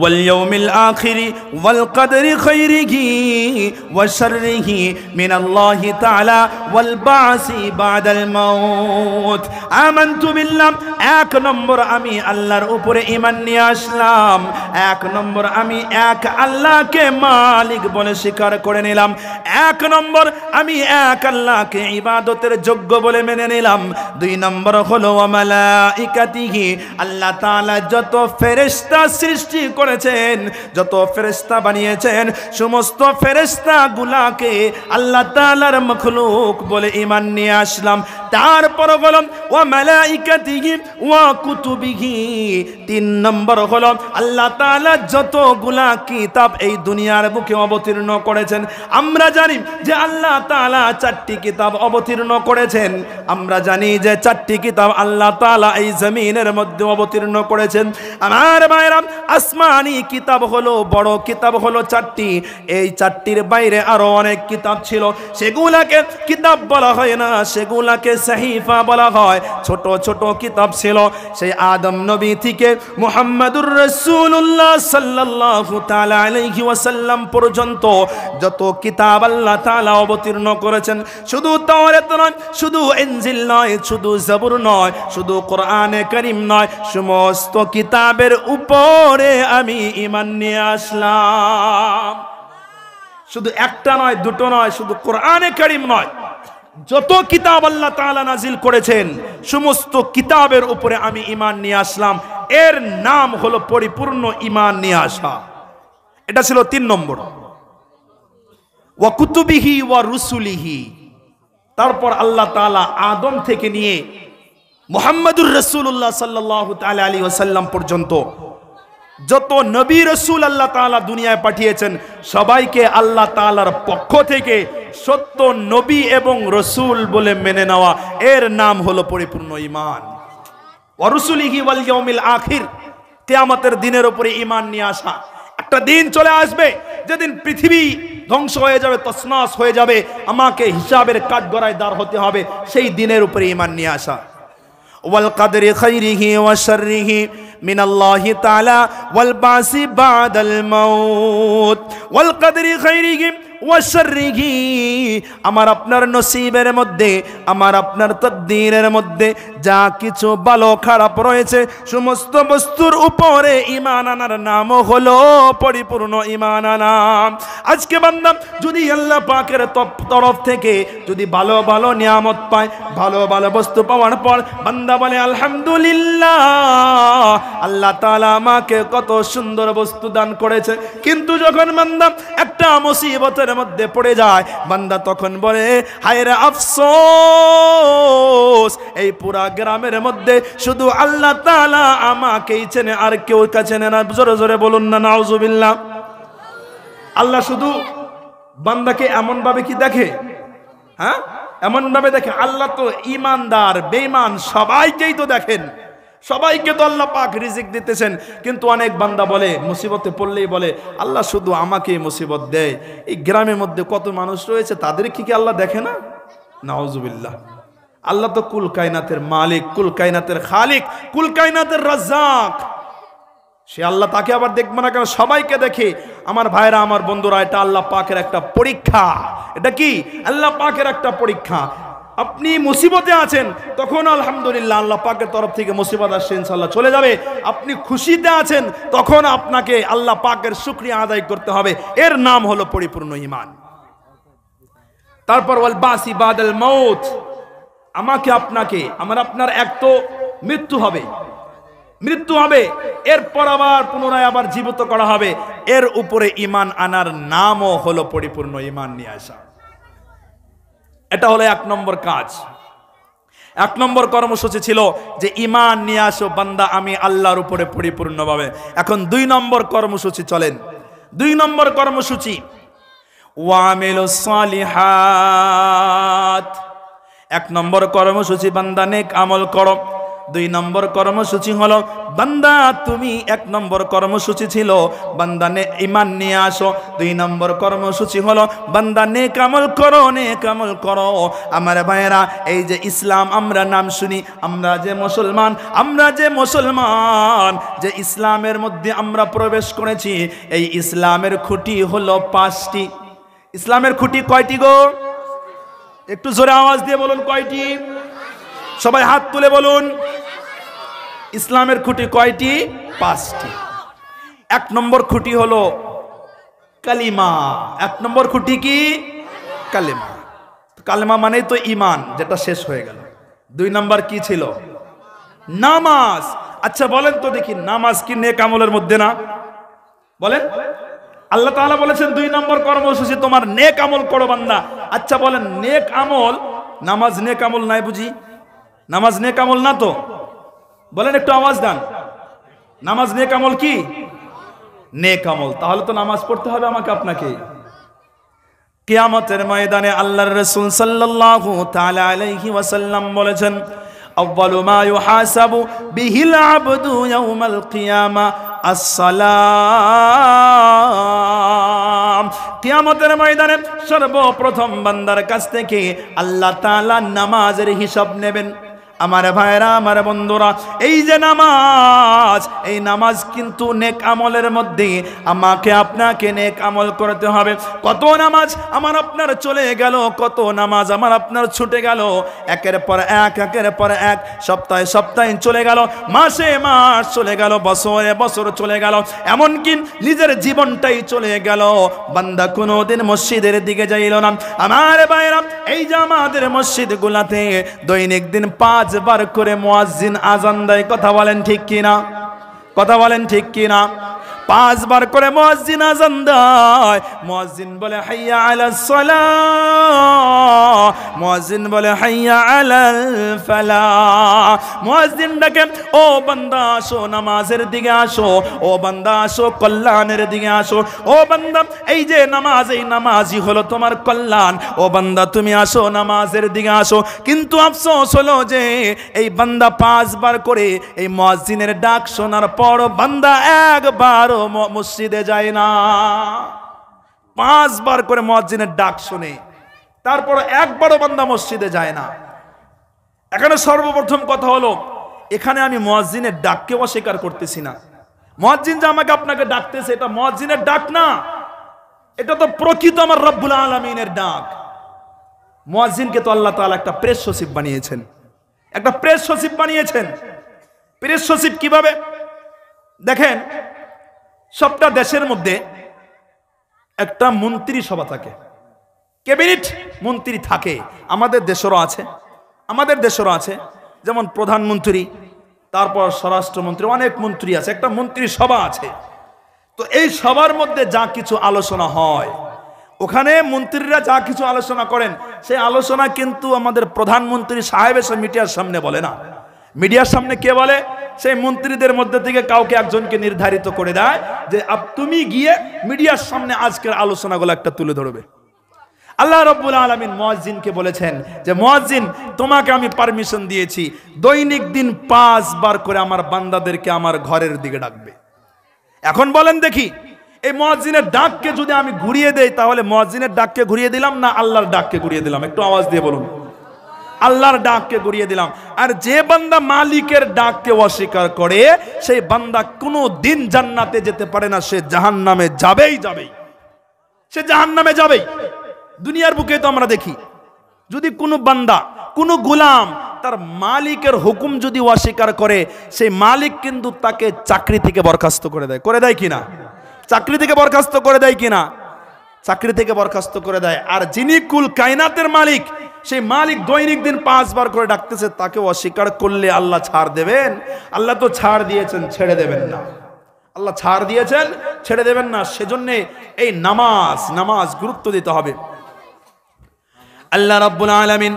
واليوم الآخر والقدر خيره وشره من الله تعالى والبعث بعد الموت। آمنت بالله, 1 নম্বর আমি আল্লাহর উপরে ঈমান নিয়ে আসলাম। 1 নম্বর আমি এক আল্লাহকে মালিক বলে স্বীকার করে নিলাম। 1 নম্বর আমি এক আল্লাহকে ইবাদতের যোগ্য বলে মেনে নিলাম। 2 নম্বর হলো ওয়া মালাইকাতিহি, আল্লাহ তাআলা যত ফেরেশতা সৃষ্টি করেছেন, যত ফেরেশতা বানিয়েছেন, সমস্ত ফেরেশতা গুলাকে আল্লাহ তাআলার মখলুক বলে ঈমান নিয়ে আসলাম। তারপর হলো ওয়া মালাইকাতিহি ওয়া কুতুবিহি, 3 নম্বর হলো আল্লাহ তাআলা যতগুলা কিতাব এই দুনিয়ার বুকে অবতীর্ণ করেছেন। আমরা জানি যে আল্লাহ তাআলা 4টি কিতাব অবতীর্ণ করেছেন। আমরা জানি যে 4টি কিতাব আল্লাহ তাআলা এই জমিনের মধ্যে অবতীর্ণ করেছেন। আমার ভাইরা, আসমানি কিতাব হলো, বড় কিতাব হলো 4টি। এই 4টির বাইরে আরো অনেক কিতাব ছিল, সেগুলাকে কিতাব বলা হয় না, সেগুলাকে সাহিফা বলা হয়, ছোট ছোট কিতাব ছিল। সেই আদম নবী থেকে মুহাম্মাদুর রাসূলুল্লাহ সাল্লাল্লাহু তাআলা আলাইহি ওয়াসাল্লাম পর্যন্ত যত কিতাব আল্লাহ তাআলা অবতীর্ণ করেছেন, শুধু তাওরাত নয়, শুধু ইনজিল নয়, শুধু জাবুর নয়, শুধু কোরআনে কারীম নয়, সমস্ত কিতাবের উপরে আমি ঈমান নিয়ে আসলাম। শুধু একটা নয়, দুটো নয়, শুধু কোরআনে কারীম নয়, যত কিতাব আল্লাহ তাআলা নাজিল করেছেন সমস্ত কিতাবের উপরে আমি ঈমান নিয়ে আসলাম। এর নাম হলো পরিপূর্ণ ঈমান নিয়ে আসা। এটা ছিল 3 নম্বর। ওয়া কুতুবিহি ওয়া রুসুলিহি। তারপর আল্লাহ তাআলা আদম থেকে নিয়ে মুহাম্মাদুর রাসূলুল্লাহ সাল্লাল্লাহু তাআলা আলাইহি ওয়াসাল্লাম পর্যন্ত যত নবী রাসূল আল্লাহ তাআলা দুনিয়ায় পাঠিয়েছেন, সবাইকে আল্লাহ তাআলার পক্ষ থেকে সত্য নবী এবং রাসূল বলে মেনে নেওয়া, এর নাম হলো পরিপূর্ণ ঈমান। ওয়া রুসুলিহি ওয়াল ইয়াউমিল আখির, কিয়ামতের দিনের উপরে ঈমান নিয়ে আসা। একটা দিন চলে আসবে যেদিন পৃথিবী ধ্বংস হয়ে যাবে, তছনছ হয়ে যাবে, আমাকে হিসাবের কাঠগড়ায় দাঁড় হতে হবে, সেই দিনের উপরে ঈমান নিয়ে আসা। ওয়াল কদরি খাইরিহি ওয়া শাররিহি মিনাল্লাহি তাআলা ওয়াল বাসি বাদাল মাউত। ওয়াল কদরি খাইরিহি ওয়া শাররিহি, আমার আপনার নসিবের মধ্যে, আমার আপনার তকদীরের মধ্যে যা কিছু ভালো খারাপ রয়েছে, সমস্ত বস্তুর উপরে ঈমান আনার নাম হলো পরিপূর্ণ ঈমান আনা। আজকে বান্দা যদি আল্লাহ পাকের তরফ থেকে যদি ভালো ভালো নিয়ামত পায়, ভালো ভালো বস্তু পাওয়ার পর বান্দা বলে আলহামদুলিল্লাহ, আল্লাহ তাআলা আমাকে কত সুন্দর বস্তু দান করেছে। কিন্তু যখন বান্দা একটা মুসিবতের মধ্যে পড়ে যায়, বান্দা তখন বলে হায় রে আফসোস, এই পুরা গ্রামের মধ্যে শুধু আল্লাহ তাআলা আমাকেই চেনে, আর কেউ চেনে না। জোরে জোরে বলুন না নাউজুবিল্লাহ। আল্লাহ শুধু বান্দাকে এমন ভাবে কি দেখে? হ্যাঁ, এমন ভাবে দেখে। আল্লাহ তো ঈমানদার বেঈমান সবাইকেই তো দেখেন, সবাইকে তো আল্লাহ পাক রিজিক দিতেছেন। কিন্তু অনেক বান্দা বলে, মুসিবতে পড়লেই বলে আল্লাহ শুধু আমাকেই মুসিবত দেয়। এই গ্রামের মধ্যে কত মানুষ রয়েছে, তাদের কি আল্লাহ দেখে না? নাউজুবিল্লাহ। আল্লাহ তো কুল কায়নাতের মালিক, কুল কায়নাতের খালিক, কুল কায়নাতের রাজ্জাক। সে আল্লাহ তাকে আবার দেখবে না কেন? সবাইকে দেখে। আমার ভাইরা, আমার বন্ধুরা, এটা আল্লাহ পাকের একটা পরীক্ষা। এটা কি? আল্লাহ পাকের একটা পরীক্ষা। আপনি মুসিবতে আছেন, তখন আলহামদুলিল্লাহ, আল্লাহ পাকের তরফ থেকে মুসিবত আসছে, ইনশাআল্লাহ চলে যাবে। আপনি খুশিতে আছেন, তখন আপনাকে আল্লাহ পাকের শুকরিয়া আদায় করতে হবে। এর নাম হলো পরিপূর্ণ ঈমান। তারপর ওয়াল বাসি বাদাল মাউত, আমাকে আপনাকে, আমার আপনার এক তো মৃত্যু হবে, মৃত্যু হবে, এরপর আবার পুনরায় আবার জীবিত করা হবে। এর উপরে ঈমান আনার নামও হলো পরিপূর্ণ ঈমান নিয়ে আসা। এটা হলো 1 নম্বর কাজ। 1 নম্বর কর্মসূচি ছিল যে ঈমান নিয়ে আসো বান্দা, আমি আল্লাহর উপরে পরিপূর্ণভাবে। এখন 2 নম্বর কর্মসূচি চলেন। 2 নম্বর কর্মসূচি ওয়ামিলুস সালিহাত। 1 নম্বর কর্মসূচি বান্দা নেক আমল করো। 2 নম্বর কর্মসূচি হলো বান্দা তুমি, 1 নম্বর কর্মসূচি ছিল বান্দা ঈমান নিয়ে আসো। 2 নম্বর কর্মসূচি হলো বান্দা নেক আমল করো, নেক আমল করো। আমার ভাইয়েরা, এই যে ইসলাম আমরা নাম শুনি, আমরা যে মুসলমান, যে ইসলামের মধ্যে আমরা প্রবেশ করেছি, এই ইসলামের খুঁটি হলো 5টি। ইসলামের খুঁটি কয়টি গো? একটু জোরে আওয়াজ দিয়ে বলুন, কয়টি? সবাই হাত তুলে বলুন। ইসলামের খুঁটি কয়টি? 5টি। 1 নম্বর খুঁটি হলো কালিমা। 1 নম্বর খুঁটি কি? কালিমা। কালিমা মানেই তো ঈমান, যেটা শেষ হয়ে গেল। 2 নম্বর কি ছিল? নামাজ। আচ্ছা বলেন তো দেখি, নামাজ কি নেক আমলের মধ্যে না? বলেন। আল্লাহ তাআলা বলেছেন 2 নম্বর কর্মসূচি তোমার নেক আমল করো বান্দা। আচ্ছা বলেন, নেক আমল, নামাজ নেক আমল নাই বুঝি? নামাজ নেক আমল না তো? বলেন, একটু আওয়াজ দেন। নামাজ নেক আমল কি? নেক আমল। তাহলে তো নামাজ পড়তে হবে আমাকে আপনাকে। কিয়ামতের ময়দানে আল্লাহর রাসূল সাল্লাল্লাহু তাআলা আলাইহি ওয়াসাল্লাম বলেছেন, আউয়ালু মা ইউহাসাবু বিহিল আবদু ইয়াউমাল কিয়ামা আস-সালাহ। কিয়ামতের ময়দানে সর্বপ্রথম বান্দার কাছ থেকে আল্লাহ তাআলা নামাজের হিসাব নেবেন। আমার ভাইরা, আমার বন্ধুরা, এই যে নামাজ, এই নামাজ কিন্তু নেক আমলের মধ্যে আমাকে আপনাকে নেক আমল করতে হবে। কত নামাজ আমার আপনার চলে গেল, কত নামাজ আমার আপনার ছুটে গেল, একের পর এক, একের পর এক, সপ্তাহে সপ্তাহে চলে গেল, মাসে মাস চলে গেল, বছরে বছর চলে গেল, এমনকি নিজের জীবনটাই চলে গেল, বান্দা কোনোদিন মসজিদের দিকে যাইল না। আমার ভাইরা, এই যে আমাদের মসজিদগুলাতে দৈনিক দিন 5 বার করে মুয়াজ্জিন আজান দেয়, কথা বলেন ঠিক কিনা? কথা বলেন ঠিক কিনা? 5 বার করে মুয়াজ্জিন আজান দেয়। মুয়াজ্জিন বলে হাইয়া আলাস সালাহ, মুয়াজ্জিন বলে হাইয়া আলাল ফালাহ। মুয়াজ্জিন ডাকে, ও বান্দা আসো নামাজের দিকে আসো, ও বান্দা আসো কল্যাণের দিকে আসো, ও বান্দা এই যে নামাজ, এই নামাজই হলো তোমার কল্যাণ, ও বান্দা তুমি আসো নামাজের দিকে আসো। কিন্তু আফসোস হলো যে এই বান্দা 5 বার করে এই মুয়াজ্জিনের ডাক শোনার পর বান্দা একবার মসজিদে যায় না। 5 বার করে মুয়াজ্জিনের ডাক শুনে তারপর একবারও বান্দা মসজিদে যায় না। এখানে সর্বপ্রথম কথা হলো, এখানে আমি মুয়াজ্জিনের ডাককে অস্বীকার করতেছি না। মুয়াজ্জিন যে আমাকে আপনাকে ডাকতেছে, এটা মুয়াজ্জিনের ডাক না, এটা তো প্রকৃত আমার রব্বুল আলামিনের ডাক। মুয়াজ্জিনকে তো আল্লাহ তাআলা একটা প্রেস সচিব বানিয়েছেন, একটা প্রেস সচিব বানিয়েছেন। প্রেস সচিব কিভাবে? দেখেন, সবটা দেশের মধ্যে একটা মন্ত্রী সভা থাকে, ক্যাবিনেট মন্ত্রী থাকে। আমাদের দেশেরও আছে, আমাদের দেশেরও আছে, যেমন প্রধানমন্ত্রী, তারপর স্বরাষ্ট্রমন্ত্রী, অনেক মন্ত্রী আছে, একটা মন্ত্রী সভা আছে। তো এই সবার মধ্যে যা কিছু আলোচনা হয়, ওখানে মন্ত্রীরা যা কিছু আলোচনা করেন, সেই আলোচনা কিন্তু আমাদের প্রধানমন্ত্রী সাহেব এসে মিডিয়ার সামনে বলে না। মিডিয়ার সামনে কে বলে? সেই মন্ত্রীদের মধ্যে থেকে কাউকে একজনকে নির্ধারিত করে দেয় যে তুমি গিয়ে মিডিয়ার সামনে আজকের আলোচনাগুলো একটা তুলে ধরবে। আল্লাহ রাব্বুল আলামিন মুয়াজ্জিনকে বলেছেন যে মুয়াজ্জিন, তোমাকে আমি পারমিশন দিয়েছি, দৈনিক দিন 5 বার করে আমার বান্দাদেরকে আমার ঘরের দিকে ডাকবে। এখন বলেন দেখি, এই মুয়াজ্জিনের ডাককে যদি আমি ঘুরিয়ে দেই, তাহলে মুয়াজ্জিনের ডাককে ঘুরিয়ে দিলাম না আল্লাহর ডাককে ঘুরিয়ে দিলাম? একটু আওয়াজ দিয়ে বলুন। আল্লাহর ডাককে ঘুরিয়ে দিলাম। আর যে বান্দা মালিকের ডাককে অস্বীকার করে, সেই বান্দা কোনো দিন জান্নাতে যেতে পারে না, সে জাহান্নামে যাবেই যাবেই, সে জাহান্নামে যাবেই। দুনিয়ার বুকে তো আমরা দেখি, যদি কোনো বান্দা, কোনো গোলাম তার মালিকের হুকুম যদি অস্বীকার করে, সেই মালিক কিন্তু তাকে চাকরি থেকে বরখাস্ত করে দেয়। করে দেয় কিনা? চাকরি থেকে বরখাস্ত করে দেয় কিনা? চাকরি থেকে বরখাস্ত করে দেয়। আর যিনি কুল কায়নাতের মালিক, সেই মালিক দৈনিক দিন 5 বার করে ডাকতেছে, তাকে অস্বীকার করলে আল্লাহ ছাড় দেবেন? আল্লাহ তো ছাড় দিয়েছেন, ছেড়ে দেবেন না। আল্লাহ ছাড় দিয়েছেন, ছেড়ে দেবেন না। সেজন্য এই নামাজ গুরুত্ব দিতে হবে। আল্লাহ রাব্বুল আলামিন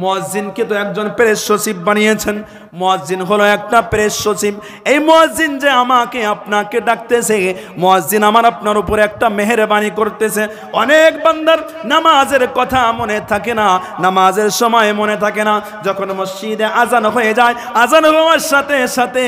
মুয়াজ্জিনকে তো একজন প্রেস সচিব বানিয়েছেন। মুয়াজ্জিন হলো একটা প্রেস সচিব। এই মুয়াজ্জিন যে আমাকে আপনাকে ডাকতেছে, মুয়াজ্জিন আমার আপনার উপরে একটা মেহেরবানি করতেছে। অনেক বান্দার নামাজের কথা মনে থাকে না, নামাজের সময় মনে থাকে না। যখন মসজিদে আজান হয়ে যায়, আজান হওয়ার সাথে সাথে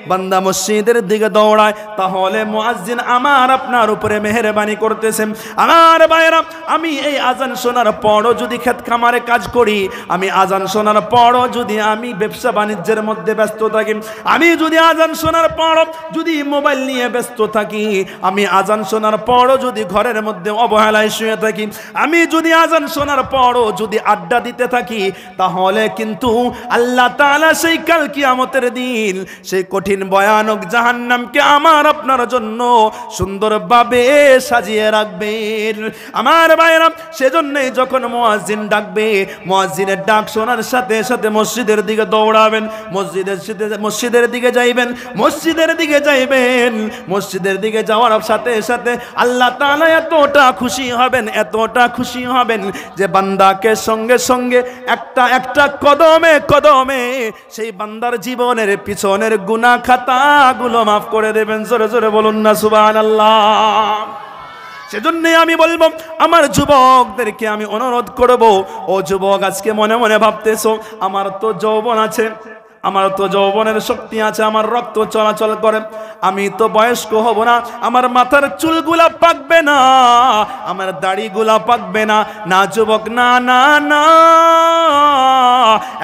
বান্দা মসজিদের দিকে দৌড়ায়, তাহলে মুয়াজ্জিন আমার আপনার উপরে মেহেরবানি করতেছেন। আমার ভাইরা, আমি এই আজান শোনার পরও যদি ক্ষেত খামারে কাজ করি, আমি আজান শোনার পরও যদি আমি ব্যবসা বাণিজ্যের মধ্যে ব্যস্ত থাকি, আমি যদি আজান শোনার পরও যদি মোবাইল নিয়ে ব্যস্ত থাকি, আমি আজান শোনার পরও যদি ঘরের মধ্যে অবহেলায় শুয়ে থাকি, আমি যদি আজান শোনার পরও যদি আড্ডা দিতে থাকি, তাহলে কিন্তু আল্লাহ তাআলা সেই কাল কিয়ামতের দিন সেই কঠিন ভয়ানক জাহান্নামকে আমার আপনার জন্য সুন্দরভাবে সাজিয়ে রাখবেন। আমার ভাইরা, সেজন্যই যখন মুয়াজ্জিন ডাকবে, মুয়াজ্জিনের ডাক শোনার সাথে সাথে মসজিদের দিকে দৌড়াবেন, মসজিদের দিকে যাইবেন, মসজিদের দিকে যাইবেন। মসজিদের দিকে যাওয়ার সাথে সাথে আল্লাহ তাআলা এতটা খুশি হবেন, এতটা খুশি হবেন যে বান্দাকে সঙ্গে সঙ্গে একটা একটা কদমে কদমে সেই বান্দার জীবনের পিছনের গুনাহ খাতাগুলো মাফ করে দেবেন। জোরে জোরে বলুন না সুবহানাল্লাহ। সেজন্যই আমি বলবো, আমার যুবকদেরকে আমি অনুরোধ করব, ও যুবক, আজকে মনে মনে ভাবতেছো আমার তো যৌবন আছে, আমার তো যৌবনের শক্তি আছে, আমার রক্ত চলাচল করে, আমি তো বয়স্ক হব না, আমার মাথার চুলগুলা পাকবে না, আমার দাড়িগুলা পাকবে না, না যুবক, না না না।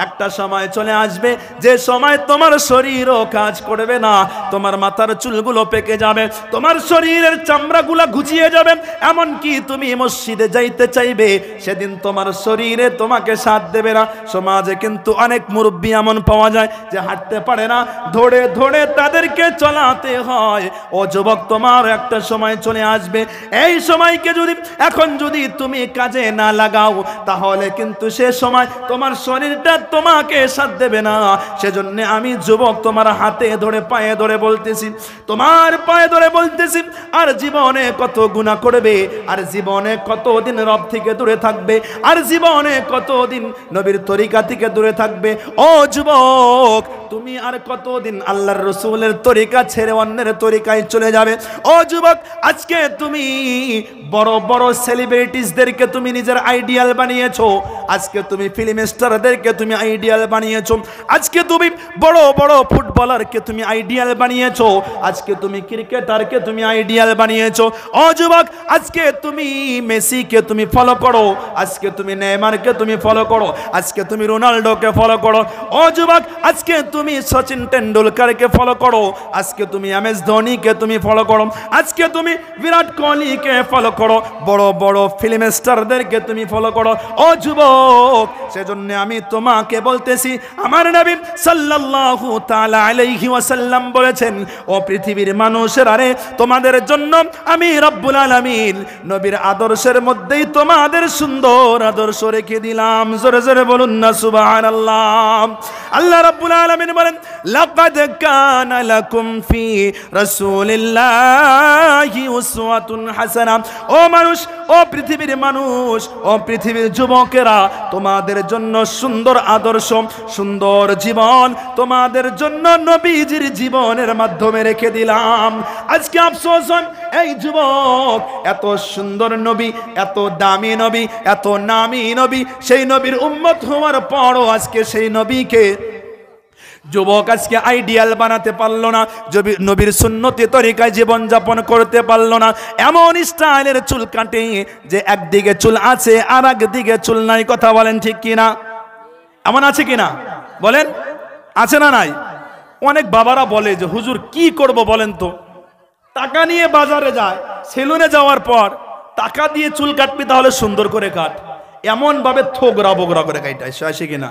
একটা সময় চলে আসবে যে সময় তোমার শরীরও কাজ করবে না, তোমার মাথার চুলগুলো পেকে যাবে, তোমার শরীরের চামড়াগুলা ঘুচিয়ে যাবে, এমনকি তুমি মসজিদে যাইতে চাইবে, সেদিন তোমার শরীরে তোমাকে সাথ দেবে না। সমাজে কিন্তু অনেক মুরব্বী এমন পাওয়া যায় যে হাঁটতে পারে না, ধরে ধরে তাদেরকে চলাতে হয়। ও যুবক, তোমার একটা সময় চলে আসবে, এই সময়কে এখন যদি তুমি কাজে না লাগাও, তাহলে কিন্তু সে সময় তোমার শরীরটা তোমাকে সাথ দেবে না। সেজন্য আমি যুবক তোমার হাতে ধরে পায়ে ধরে বলতেছি, তোমার পায়ে ধরে বলতেছি, আর জীবনে কত গুনাহ করবে, আর জীবনে কতদিন রব থেকে দূরে থাকবে, আর জীবনে কতদিন নবীর তরিকা থেকে দূরে থাকবে। ও যুবক, তুমি আর কতদিন আল্লাহর রসুলের তরিকা ছেড়ে অন্যের তরিকায় চলে যাবে? ও যুবক, আজকে তুমি বড় বড় সেলিব্রিটিসদেরকে তুমি নিজের আইডিয়াল বানিয়েছো, আজকে তুমি ফিল্ম স্টারদেরকে তুমি আইডিয়াল বানিয়েছো, আজকে তুমি বড় বড় ফুটবলারকে তুমি আইডিয়াল বানিয়েছো, আজকে তুমি ক্রিকেটারকে তুমি আইডিয়াল বানিয়েছো। ও যুবক, আজকে তুমি মেসিকে তুমি ফলো করো, আজকে তুমি নেইমারকে তুমি ফলো করো, আজকে তুমি রোনাল্ডোকে ফলো করো। ও যুবক, আজকে তুমি সচিন টেন্ডুলকারকে ফলো করো, আজকে তুমি এমএস ধোনিকে তুমি ফলো করো, আজকে তুমি বিরাট কোহলিকে ফলো করো, বড় বড় ফিল্ম স্টারদেরকে তুমি ফলো করো। ও যুবক, সেজন্য আমি তোমাকে বলতেছি, আমার নবী সাল্লাল্লাহু তাআলা আলাইহি ওয়াসাল্লাম বলেছেন, ও পৃথিবীর মানুষেরা রে, তোমাদের জন্য আমি রব্বুল আলামিন নবীর আদর্শের মধ্যেই তোমাদের সুন্দর আদর্শ রেখে দিলাম। জোরে জোরে বলুন না সুবহানাল্লাহ। আল্লাহ রাব্বুল আলামিন বলেন, লাকাদ কানা লাকুম ফি রাসূলিল্লাহি উসওয়াতুন হাসানা। ও মানুষ, ও পৃথিবীর মানুষ, ও পৃথিবীর যুবকেরা, তোমাদের জন্য সুন্দর আদর্শ, সুন্দর জীবন তোমাদের জন্য নবীজির জীবনের মাধ্যমে রেখে দিলাম। আজকে আফসোস, এই যুবক, এত সুন্দর নবী, এত দামি নবী, এত নামী নবী, সেই নবীর উম্মত হওয়ার পরও আজকে সেই নবীকে যুবক আজকে আইডিয়াল বানাতে পারলো না, নবীর সুন্নতি তরিকায় জীবন যাপন করতে পারলো না। এমন স্টাইলের চুল কাটে যে একদিকে চুল আছে আর একদিকে চুল নাই। কথা বলেন ঠিক কিনা? এমন আছে কিনা বলেন? আছে না নাই? অনেক বাবারা বলে যে হুজুর কি করব বলেন তো, টাকা নিয়ে বাজারে যায়, সেলুনে যাওয়ার পর টাকা দিয়ে চুল কাটবি, তাহলে সুন্দর করে কাট, এমন ভাবে থোগরা বগরা করে কাটায়, আসে কিনা?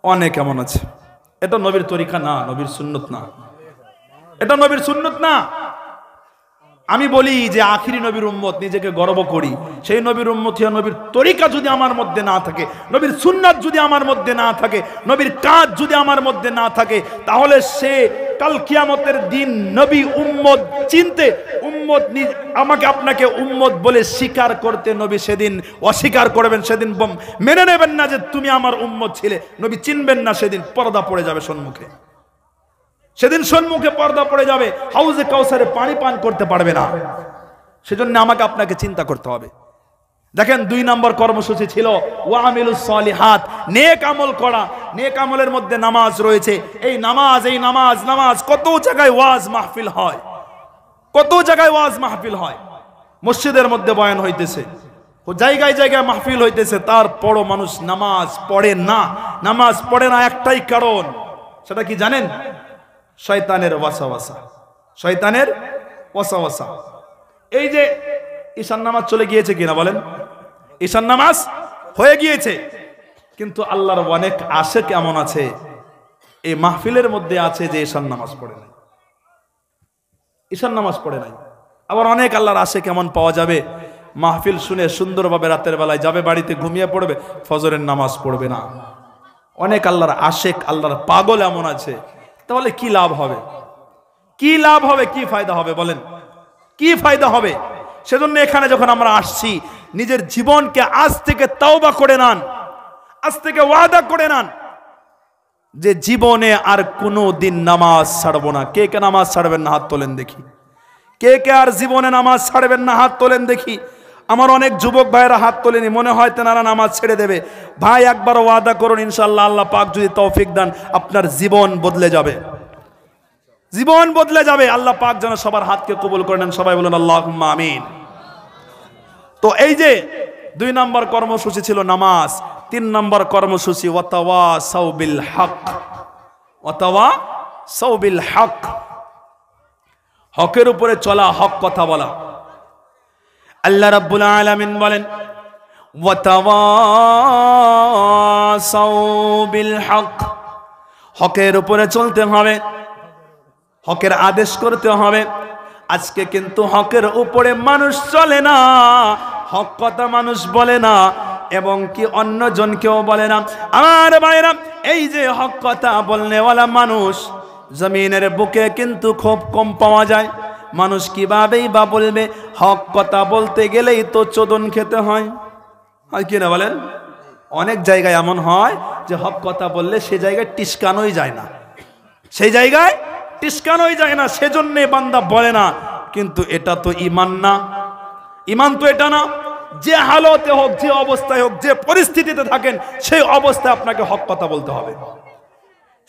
অনেক এমন আছে। এটা নবীর তরিকা না, নবীর সুন্নত না, এটা নবীর সুন্নত না। আমি বলি যে আখিরি নবীর উম্মত, নিজেকে গর্ব করি, সেই নবীর উম্মত হইয়া নবীর তরিকা যদি আমার মধ্যে না থাকে, নবীর সুন্নাত যদি আমার মধ্যে না থাকে, নবীর কাজ যদি আমার মধ্যে না থাকে, তাহলে সে কাল কিয়ামতের দিন নবী উম্মত চিনতে, উম্মত আমাকে আপনাকে উম্মত বলে স্বীকার করতে নবী সেদিন অস্বীকার করবেন, সেদিন মেনে নেবেন না যে তুমি আমার উম্মত ছিলে, নবী চিনবেন না, সেদিন পর্দা পড়ে যাবে সম্মুখে, সেদিন সম্মুখে পর্দা পড়ে যাবে, হাউজে কাউসারে পানি পান করতে পারবে না। সেজন্য আমাকে আপনাকে চিন্তা করতে হবে। দেখেন, 2 নম্বর কর্মসূচি ছিল ওয়ামিলুস সলিহাত, নেক আমল করা। নেক আমলের মধ্যে নামাজ রয়েছে। এই নামাজ কত জায়গায় ওয়াজ মাহফিল হয়, কত জায়গায় ওয়াজ মাহফিল হয়, মসজিদের মধ্যে বয়ান হইতেছে, জায়গায় জায়গায় মাহফিল হইতেছে, তারপরও মানুষ নামাজ পড়ে না। নামাজ পড়ে না একটাই কারণ, সেটা কি জানেন? শয়তানের ওয়াসওয়াসা, শয়তানের ওয়াসওয়াসা। এই যে ঈশান নামাজ চলে গিয়েছে কিনা বলেন? ঈশান নামাজ হয়ে গিয়েছে, কিন্তু আল্লাহর অনেক আশিক এমন আছে এই মাহফিলের মধ্যে আছে যে ঈশান নামাজ পড়ে নাই, ঈশান নামাজ পড়ে নাই। আবার অনেক আল্লাহর আশিক এমন পাওয়া যাবে, মাহফিল শুনে সুন্দরভাবে রাতের বেলায় যাবে বাড়িতে, ঘুমিয়ে পড়বে, ফজরের নামাজ পড়বে না। অনেক আল্লাহর আশিক, আল্লাহর পাগল এমন আছে। তাহলে কি লাভ হবে? কি লাভ হবে? কি ফায়দা হবে বলেন? কি ফায়দা হবে? সেজন্য এখানে যখন আমরা আসছি, নিজের জীবনকে আজ থেকে তাওবা করে নেন, আজ থেকে ওয়াদা করে নেন যে জীবনে আর কোনো দিন নামাজ ছাড়বো না। কে কে নামাজ ছাড়বেন না? হাত তোলেন দেখি। কে কে আর জীবনে নামাজ ছাড়বেন না? হাত তোলেন দেখি। আমার অনেক যুবক ভাইয়েরা হাত তোলেনি, মনে হয় তেনারা নামাজ ছেড়ে দেবে। ভাই একবার ওয়াদা করুন, ইনশাআল্লাহ আল্লাহ পাক যদি তৌফিক দেন আপনার জীবন বদলে যাবে, জীবন বদলে যাবে। আল্লাহ পাক যেন সবার হাতকে কবুল করে নেন, সবাই বলুন আল্লাহুম্মা আমিন। তো এই যে 2 নম্বর কর্মসূচি ছিল নামাজ, 3 নম্বর কর্মসূচি ওয়াতাওয়াসাউ বিল হক, ওয়াতাওয়াসাউ বিল হক, হকের উপরে চলা, হক কথা বলা। আল্লাহ রাব্বুল আলামিন বলেন ওয়াতাওয়াসাউ বিল হক, হকের উপরে চলতে হবে, হকের আদেশ করতে হবে। আজকে কিন্তু হকের উপরে মানুষ চলে না, হক কথা মানুষ বলে না, এবং কি অন্যজনকেও বলে না। আমার ভাইরা, এই যে হক কথা বলনেওয়ালা মানুষ জমিনের বুকে কিন্তু খুব কম পাওয়া যায়। মানুষ কিভাবেই বা বলবে, হক কথা বলতে গেলেই তো চোদন খেতে হয়, হয় কি না বলেন? অনেক জায়গায় এমন হয় যে হক কথা বললে সে জায়গায় টিসকানোই যায় না, সেই জায়গায় টিসকানোই যায় না, সেজন্যে বান্দা বলে না। কিন্তু এটা তো ঈমান না, ঈমান তো এটা না। যে হালতে হোক, যে অবস্থায় হোক, যে পরিস্থিতিতে থাকেন, সেই অবস্থায় আপনাকে হক কথা বলতে হবে,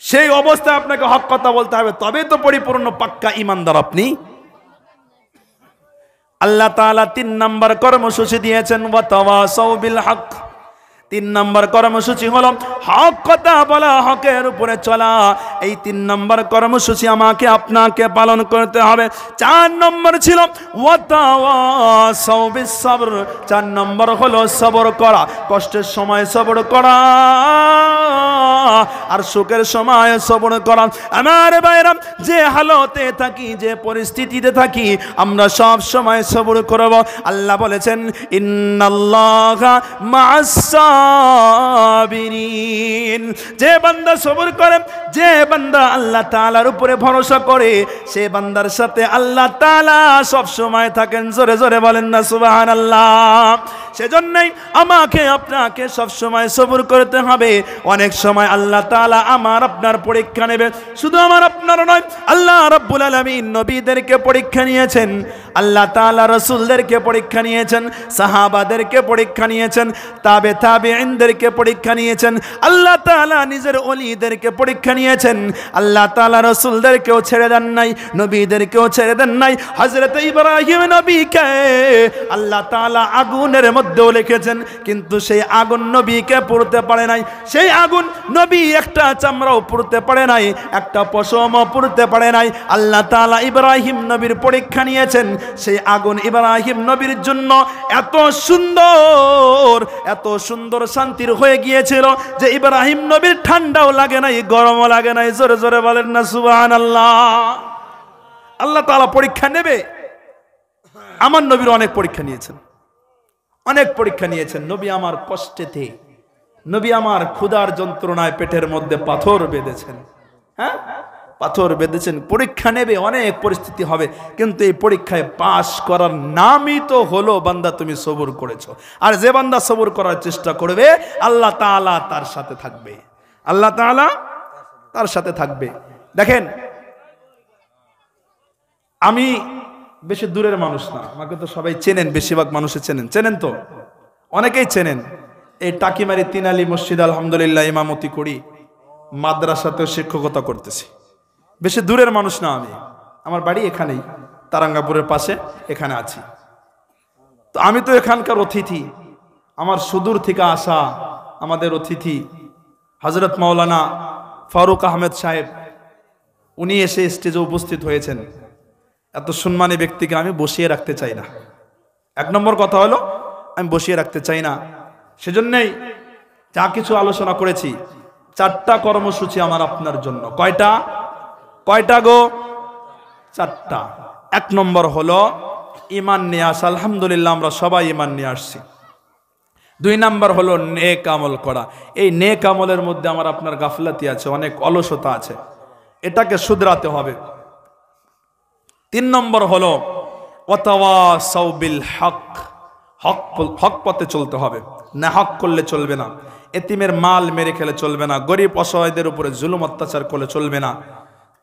সেই অবস্থায় আপনাকে হক কথা বলতে হবে, তবে তো পরিপূর্ণ পাক্কা ঈমানদার আপনি। আল্লাহ তাআলা 3 নম্বর কর্মসূচি দিয়েছেন ওয়াতাওয়াসাউ বিল হক। 3 নম্বর কর্মসূচি হলো হক কথা বলা, হকের উপরে চলা। এই 3 নম্বর কর্মসূচি আমাকে আপনাকে পালন করতে হবে। 4 নম্বর ছিল ওয়াতাওয়াসাউ বিস সবর, 4 নম্বর হলো সবর করা, কষ্টের সময় সবর করা আর সুখের সময় সবর করা। আমার ভাইরা, যে হালতে থাকি, যে পরিস্থিতিতে থাকি, আমরা সব সময় সবর করব। আল্লাহ বলেছেন ইন্নাল্লাহা মা'আস সাবিরিন, যে বান্দা সবর করে, যে বান্দা আল্লাহ তাআলার উপরে ভরসা করে, সে বান্দার সাথে আল্লাহ তাআলা সব সময় থাকেন। জোরে জোরে বলেন না সুবহানাল্লাহ। সেজন্যই আমাকে আপনাকে সব সময় সবর করতে হবে। অনেক সময় আল্লাহ তাআলা আমার আপনার পরীক্ষা নেবে, শুধু আমার আপনার নয়, আল্লাহ রাব্বুল আলামিন নবীদেরকে পরীক্ষা নিয়েছেন, আল্লাহ তাআলা রাসূলদেরকে পরীক্ষা নিয়েছেন, সাহাবাদেরকে পরীক্ষা নিয়েছেন, তাবেঈনদেরকে পরীক্ষা নিয়েছেন, আল্লাহ তাআলা নিজের ওলিদেরকে পরীক্ষা নিয়েছেন। আল্লাহ তাআলা রাসূলদেরকেও ছেড়ে দেন নাই, নবীদেরকেও ছেড়ে দেন নাই। হযরত ইব্রাহিম নবীকে আল্লাহ তাআলা আগুনের মধ্যেও লিখেছেন, কিন্তু সেই আগুন নবীকে পুড়তে পারে নাই। সেই আগুন নবী একটা চামড়াও পুড়তে পারে নাই, একটা পশমও পুড়তে পারে নাই। আল্লাহ তাআলা ইব্রাহিম নবীর পরীক্ষা নিয়েছেন। সেই আগুন ইব্রাহিম নবীর জন্য এত সুন্দর, এত সুন্দর শান্তির হয়ে গিয়েছিল যে ইব্রাহিম নবীর ঠান্ডাও লাগে নাই, গরমও লাগে নাই। জোরে জোরে বলেন না সুবহানাল্লাহ। আল্লাহ তাআলা পরীক্ষা নেবে। আমার নবীর অনেক পরীক্ষা নিয়েছেন, অনেক পরীক্ষা নিয়েছেন। নবী আমার কষ্টেতে, নবী আমার ক্ষুধার যন্ত্রণায় পেটের মধ্যে পাথর বেঁধেছেন, হ্যাঁ, পাথর বেঁধেছেন। পরীক্ষা নেবে, অনেক পরিস্থিতি হবে, কিন্তু এই পরীক্ষায় পাশ করার নামই তো হলো বান্দা তুমি সবর করেছো। আর যে বান্দা সবর করার চেষ্টা করবে, আল্লাহ তাআলা তার সাথে থাকবে, আল্লাহ তাআলা তার সাথে থাকবে। দেখেন, আমি বেশি দূরের মানুষ না, আমাকে তো সবাই চেনেন, বেশিরভাগ মানুষে চেনেন, চেনেন তো, অনেকেই চেনেন। এই টাকিমারি 3 আলী মসজিদ আলহামদুলিল্লাহ ইমামতি করি, মাদ্রাসাতেও শিক্ষকতা করতেছি। বেশি দূরের মানুষ না আমি, আমার বাড়ি এখানেই, তারাঙ্গাপুরের পাশে, এখানে আছি। তো আমি তো এখানকার অতিথি, আমার সুদূর থেকে আসা আমাদের অতিথি হযরত মাওলানা ফারুক আহমেদ সাহেব, উনি এসে স্টেজে উপস্থিত হয়েছেন। এত সম্মানী ব্যক্তিকে আমি বসিয়ে রাখতে চাই না। 1 নম্বর কথা হলো, আমি বসিয়ে রাখতে চাই না। সেজন্যই যা কিছু আলোচনা করেছি, 4টা কর্মসূচি আমার আপনার জন্য। কয়টা? কয়টা গো? 4টা। 1 নম্বর হলো ঈমান নিয়ে আসা। আলহামদুলিল্লাহ আমরা সবাই ঈমান নিয়ে আসছি। 2 নম্বর হলো নেক আমল করা। এই নেক আমলের মধ্যে আমার আপনার গাফলাতি আছে, অনেক অলসতা আছে, এটাকে শুধরাতে হবে। 3 নম্বর হলো ওয়াতাওয়াসাউ বিল হক, হক পথে চলতে হবে, না হক করলে চলবে না। এতিমের মাল মেরে খেলে চলবে না, গরিব অসহায়দের উপরে জুলুম অত্যাচার করলে চলবে না।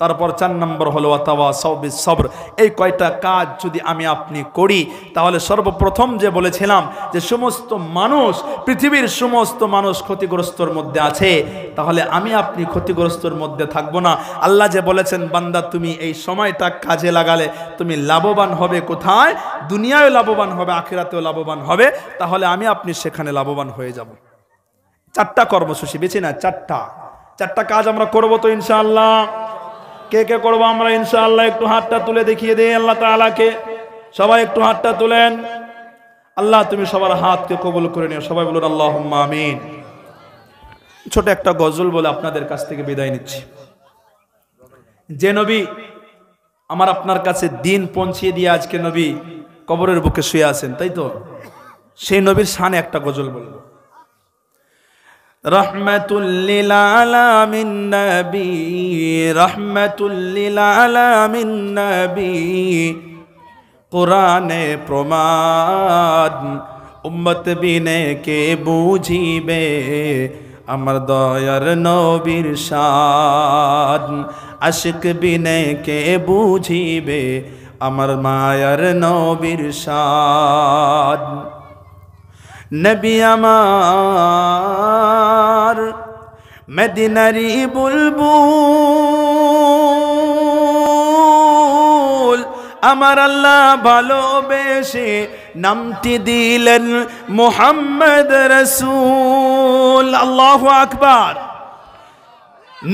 তারপর 4 নম্বর হলো ওয়াতাওয়াসাউ বিস সবর। এই কয়টা কাজ যদি আমি আপনি করি তাহলে সর্বপ্রথম যে বলেছিলাম যে সমস্ত মানুষ, পৃথিবীর সমস্ত মানুষ ক্ষতিগ্রস্তর মধ্যে আছে, তাহলে আমি আপনি ক্ষতিগ্রস্তর মধ্যে থাকবো না। আল্লাহ যে বলেছেন বান্দা তুমি এই সময়টা কাজে লাগালে তুমি লাভবান হবে, কোথায়? দুনিয়ায় লাভবান হবে, আখিরাতেও লাভবান হবে। তাহলে আমি আপনি সেখানে লাভবান হয়ে যাব। 4টা কর্মসূচি বেছে না, 4টা কাজ আমরা করব তো ইনশাআল্লাহ। কে কে করবো আমরা ইনশাআল্লাহ? একটু হাতটা তুলে দেখিয়ে দেই আল্লাহ তাআলাকে। সবাই একটু হাতটা তুলেন। আল্লাহ তুমি সবার হাতকে কবুল করে নিও। সবাই বলুন আল্লাহুম্মা আমিন। ছোট একটা গজল বলে আপনাদের কাছ থেকে বিদায় নিচ্ছি। যে নবী আমার আপনার কাছে দিন পৌঁছিয়ে দিয়ে আজকে নবী কবরের বুকে শুয়ে আছেন, তাই তো? সেই নবীর শানে একটা গজল বলবো। রহমাতুল লিল আলামিন নবী, রহমাতুল লিল আলামিন নবী, কোরআনে প্রমাণ উম্মত বিনে কে বুঝিবে আমার দয়ার নবীর শান। আশিক বিনে কে বুঝিবে আমার মায়ার নবীর শান। নবী আমার মদিনারি বুলবুল, আমার আল্লাহ ভালোবেসে নামটি দিলেন মুহাম্মদ রাসূল। আল্লাহু আকবার।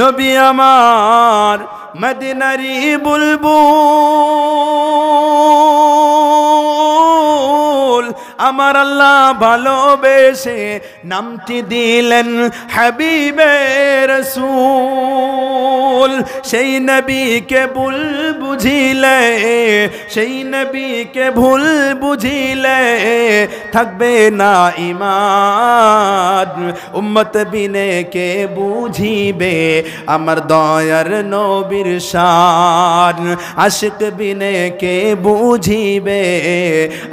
নবী আমার মদিনারি বুলবুল, আমার আল্লাহ ভালোবেসে নামটি দিলেন হাবিবে রাসূল। সেই নবীকে ভুল বুঝিলে, সেই নবীকে ভুল বুঝিলে থাকবে না ঈমান। উম্মত বিনে কে বুঝিবে আমার দয়ার নবীর শান। আশিক বিনে কে বুঝিবে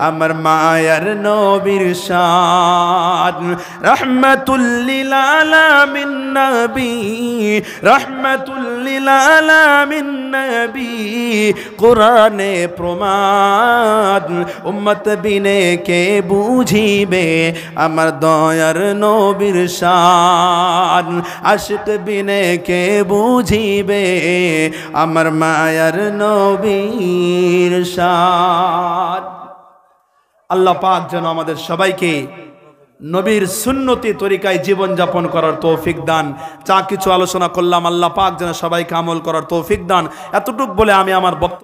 আমার মায়ার নবীর শান। রহমাতুল লিল আলামিন নবী, রহমাতুল লিল আলামিন নবী, কোরআনে প্রমাণ উম্মত বিনে কে বুঝিবে আমার দয়ার নবীর শান। আশিক বিনে কে বুঝিবে আমার মায়ার নবীর শান। আল্লাহ পাক যেন আমাদের সবাইকে নবীর সুন্নতি তরিকায় জীবন যাপন করার তৌফিক দান। যা কিছু আলোচনা করলাম আল্লাহ পাক যেন সবাইকে আমল করার তৌফিক দান। এতটুকু বলে আমি আমার বক্তব্য